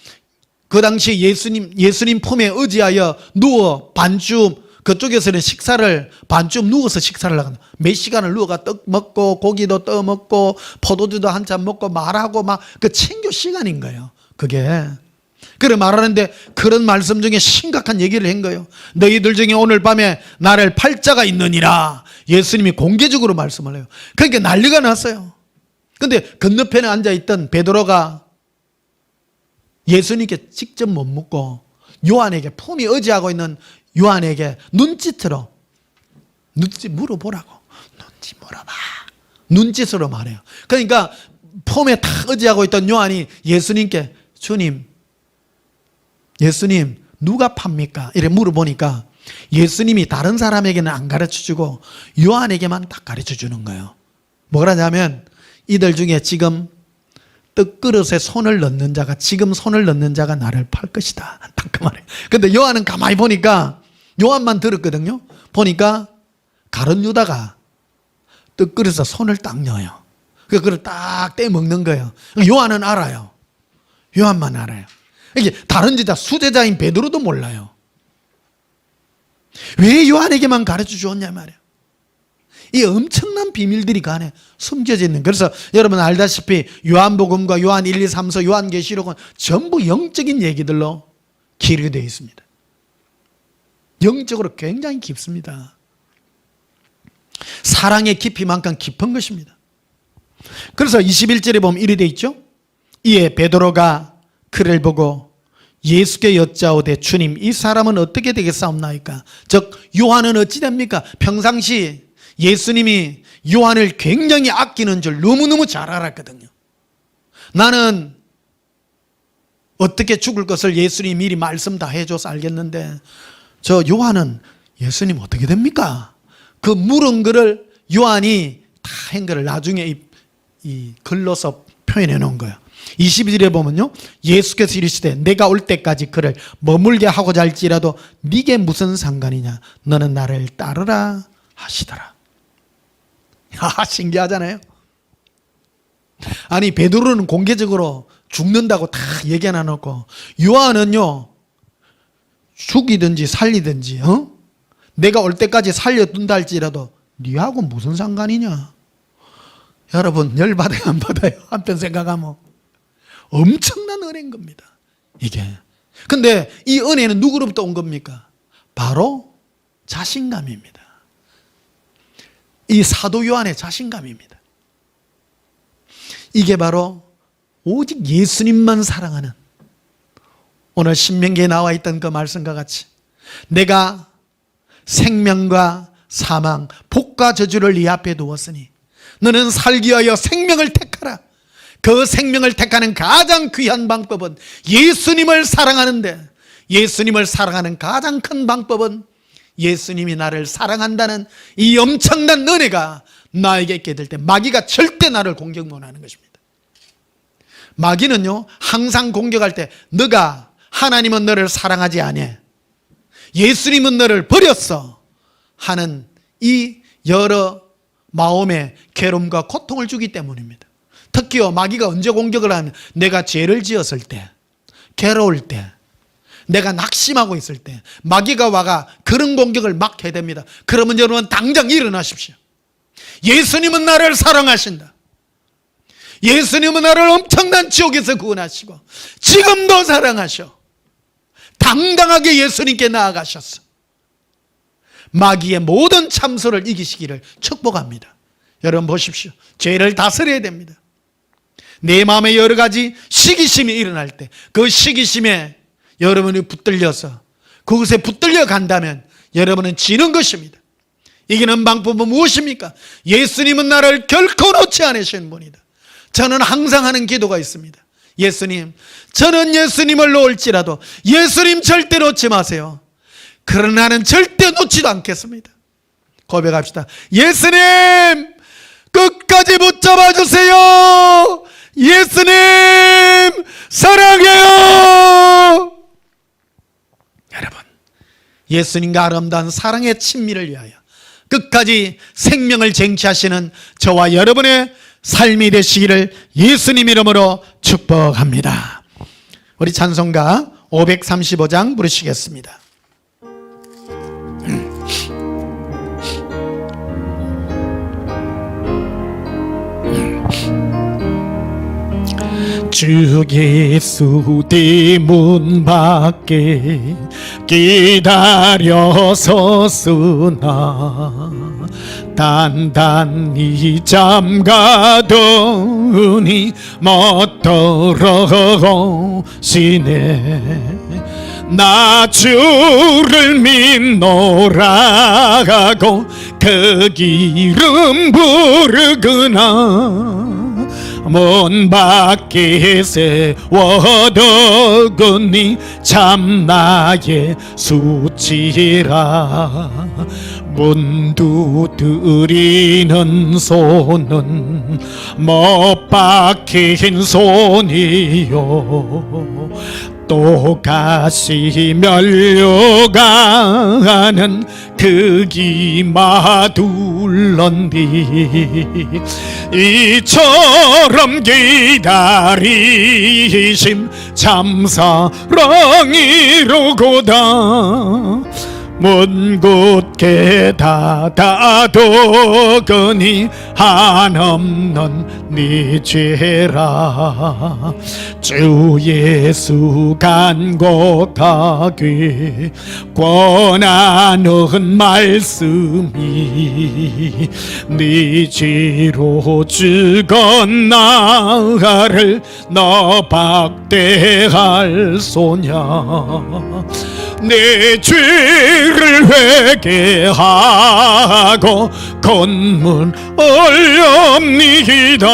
그 당시 예수님 품에 의지하여 누워 반쯤, 그쪽에서는 식사를 반쯤 누워서 식사를 하거든요. 몇 시간을 누워가 떡 먹고 고기도 떠 먹고 포도주도 한잔 먹고 말하고 막 그 친교 시간인 거예요. 그게. 그래 말하는데 그런 말씀 중에 심각한 얘기를 한 거예요. 너희들 중에 오늘 밤에 나를 팔 자가 있느니라. 예수님이 공개적으로 말씀을 해요. 그러니까 난리가 났어요. 근데 건너편에 앉아있던 베드로가 예수님께 직접 못 묻고 요한에게, 품이 의지하고 있는 요한에게 눈짓으로, 눈짓 물어보라고, 눈짓 물어봐, 눈짓으로 말해요. 그러니까 품에 탁 의지하고 있던 요한이 예수님께, 예수님 누가 팝니까? 이렇게 물어보니까 예수님이 다른 사람에게는 안 가르쳐주고 요한에게만 딱 가르쳐주는 거예요. 뭐라냐면, 이들 중에 지금 떡그릇에 손을 넣는 자가 나를 팔 것이다. 딱 그 말이에요. 근데 요한은 가만히 보니까, 요한만 들었거든요. 보니까 가룟 유다가 떡그릇에 손을 딱 넣어요. 그걸 딱 떼먹는 거예요. 요한은 알아요. 요한만 알아요. 이게 다른 제자, 수제자인 베드로도 몰라요. 왜 요한에게만 가르쳐 주었냐 말이에요. 이 엄청난 비밀들이 그 안에 숨겨져 있는. 그래서 여러분 알다시피 요한복음과 요한 1, 2, 3서, 요한계시록은 전부 영적인 얘기들로 기록이 되어 있습니다. 영적으로 굉장히 깊습니다. 사랑의 깊이만큼 깊은 것입니다. 그래서 21절에 보면 이리 되어 있죠. 이에 베드로가 그를 보고 예수께 여짜오되, 주님, 이 사람은 어떻게 되겠사옵나이까? 즉 요한은 어찌 됩니까? 평상시 예수님이 요한을 굉장히 아끼는 줄 너무너무 잘 알았거든요. 나는 어떻게 죽을 것을 예수님이 미리 말씀 다 해줘서 알겠는데, 저 요한은 예수님 어떻게 됩니까? 그 물은 거를 요한이 다 한 거를 나중에 이 글로서 표현해 놓은 거예요. 22절에 보면요, 예수께서 이르시되 내가 올 때까지 그를 머물게 하고자 할지라도 네게 무슨 상관이냐, 너는 나를 따르라 하시더라. 신기하잖아요. 아니, 베드로는 공개적으로 죽는다고 다 얘기 안 해놓고, 요한은요, 죽이든지 살리든지, 내가 올 때까지 살려둔다 할지라도 네하고 무슨 상관이냐. 여러분, 열받아요 안 받아요? 한편 생각하면 엄청난 은혜인 겁니다, 이게. 근데 이 은혜는 누구로부터 온 겁니까? 바로 자신감입니다. 이 사도 요한의 자신감입니다. 이게 바로 오직 예수님만 사랑하는, 오늘 신명기에 나와 있던 그 말씀과 같이 내가 생명과 사망, 복과 저주를 네 앞에 두었으니 너는 살기 위하여 생명을 택하라. 그 생명을 택하는 가장 귀한 방법은 예수님을 사랑하는데, 예수님을 사랑하는 가장 큰 방법은 예수님이 나를 사랑한다는 이 엄청난 은혜가 나에게 있게 될 때 마귀가 절대 나를 공격 못하는 것입니다. 마귀는요, 항상 공격할 때 너가, 하나님은 너를 사랑하지 않아, 예수님은 너를 버렸어 하는 이 여러 마음의 괴로움과 고통을 주기 때문입니다. 특히 마귀가 언제 공격을 하면 내가 죄를 지었을 때, 괴로울 때, 내가 낙심하고 있을 때 마귀가 와가 그런 공격을 막 해야 됩니다. 그러면 여러분 당장 일어나십시오. 예수님은 나를 사랑하신다. 예수님은 나를 엄청난 지옥에서 구원하시고 지금도 사랑하셔. 당당하게 예수님께 나아가셨어. 마귀의 모든 참소를 이기시기를 축복합니다. 여러분 보십시오. 죄를 다스려야 됩니다. 내 마음에 여러 가지 시기심이 일어날 때 그 시기심에 여러분이 붙들려서 그것에 붙들려 간다면 여러분은 지는 것입니다. 이기는 방법은 무엇입니까? 예수님은 나를 결코 놓지 않으시는 분이다. 저는 항상 하는 기도가 있습니다. 예수님, 저는 예수님을 놓을지라도 예수님 절대 놓지 마세요. 그러나 나는 절대 놓지도 않겠습니다. 고백합시다. 예수님, 끝까지 붙잡아 주세요. 예수님, 사랑해요. 여러분, 예수님과 아름다운 사랑의 친밀을 위하여 끝까지 생명을 쟁취하시는 저와 여러분의 삶이 되시기를 예수님 이름으로 축복합니다. 우리 찬송가 535장 부르시겠습니다. 주 예수 대문 밖에 기다려 섰으나 단단히 잠가더니 못 들어오시네. 나 주를 믿노라고 그 이름 부르거나 문 밖에 세워두거니 참 나의 수치라. 문 두드리는 손은 못 박힌 손이요 똑같이 멸류가는 그 기마 둘런디 이처럼 기다리심 참 사랑이로구나. 문 굳게 닫아두거니 한없는 네 죄라. 주 예수 간곡하게 권하는 말씀이 네 죄로 죽은 나를 너 박대할 소냐. 내 죄를 회개하고 건문 올렵니다.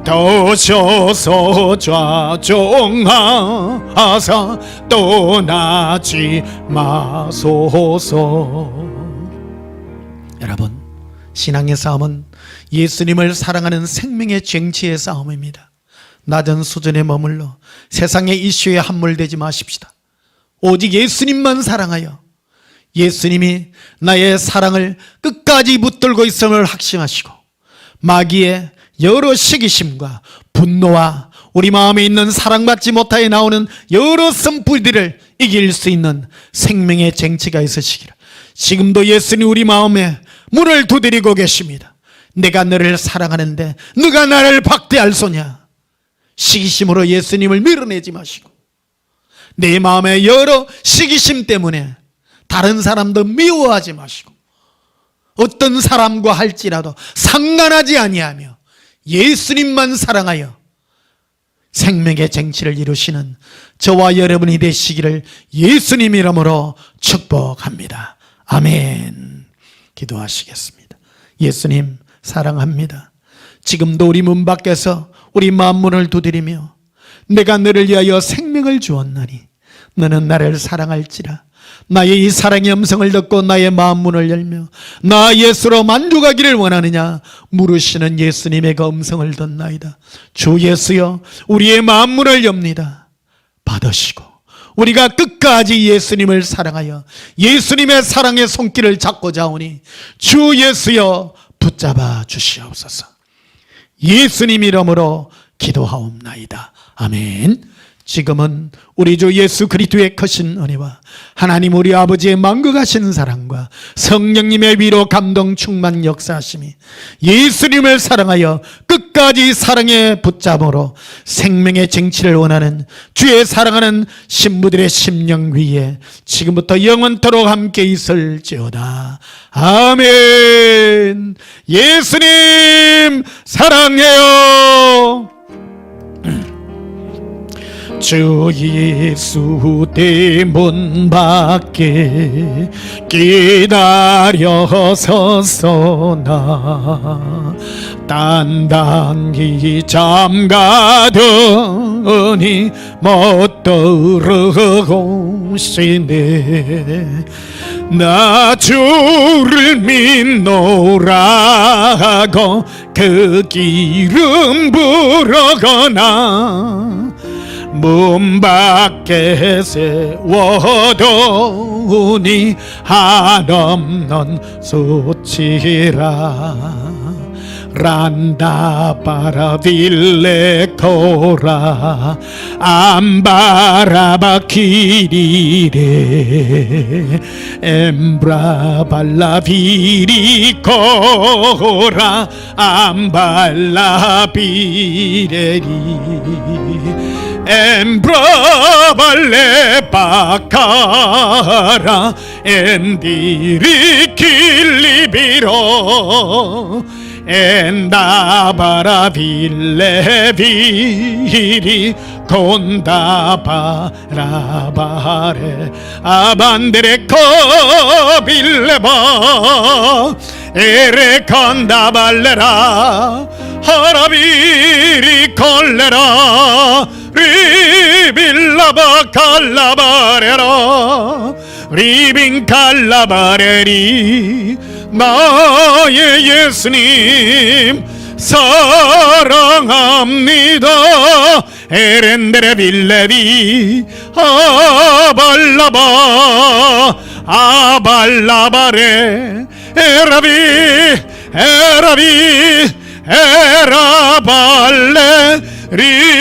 도셔서 좌종하사 떠나지 마소서. 여러분, 신앙의 싸움은 예수님을 사랑하는 생명의 쟁취의 싸움입니다. 낮은 수준에 머물러 세상의 이슈에 함몰되지 마십시다. 오직 예수님만 사랑하여 예수님이 나의 사랑을 끝까지 붙들고 있음을 확신하시고 마귀의 여러 시기심과 분노와 우리 마음에 있는 사랑받지 못하여 나오는 여러 쓴뿌리들을 이길 수 있는 생명의 쟁취가 있으시기를 지금도 예수님 우리 마음에 문을 두드리고 계십니다. 내가 너를 사랑하는데 너가 나를 박대할 소냐. 시기심으로 예수님을 밀어내지 마시고 내 마음의 여러 시기심 때문에 다른 사람도 미워하지 마시고 어떤 사람과 할지라도 상관하지 아니하며 예수님만 사랑하여 생명의 쟁취를 이루시는 저와 여러분이 되시기를 예수님 이름으로 축복합니다. 아멘. 기도하시겠습니다. 예수님 사랑합니다. 지금도 우리 문 밖에서 우리 만문을 두드리며 내가 너를 위하여 생명을 주었나니 너는 나를 사랑할지라. 나의 이 사랑의 음성을 듣고 나의 마음문을 열며 나 예수로 만족하기를 원하느냐 물으시는 예수님의 그 음성을 듣나이다. 주 예수여, 우리의 마음문을 엽니다. 받으시고 우리가 끝까지 예수님을 사랑하여 예수님의 사랑의 손길을 잡고자 하오니 주 예수여 붙잡아 주시옵소서. 예수님 이름으로 기도하옵나이다. 아멘. 지금은 우리 주 예수 그리스도의 크신 은혜와 하나님 우리 아버지의 만극하신 사랑과 성령님의 위로 감동 충만 역사하심이 예수님을 사랑하여 끝까지 사랑에 붙잡으로 생명의 쟁취를 원하는 주의 사랑하는 신부들의 심령 위에 지금부터 영원토록 함께 있을지어다. 아멘. 예수님 사랑해요. 주 예수 대문 밖에 기다려 서서나 단단히 잠가더니 못 들어오시네. 나 주를 믿노라고 그 기름 부르거나 문 밖에 세워두니 한없는 수치라. 란다 바라빌레 코라 암바라바 키리레 엠브라 발라 비리 코라 암발라 비레리 엠브라발레 바카라 엔디리 킬리비로 엔다바라 빌레비리 곤다바라바레 아반데레 코빌레바 에레 콘다발레라 하라비리 콜레라 리빌라바 칼라바레라 리빈 칼라바레리 나의 예수님 사랑합니다. 에렌데레 빌레비 아발라바 아발라바레 에라비 에라비 에라발레 리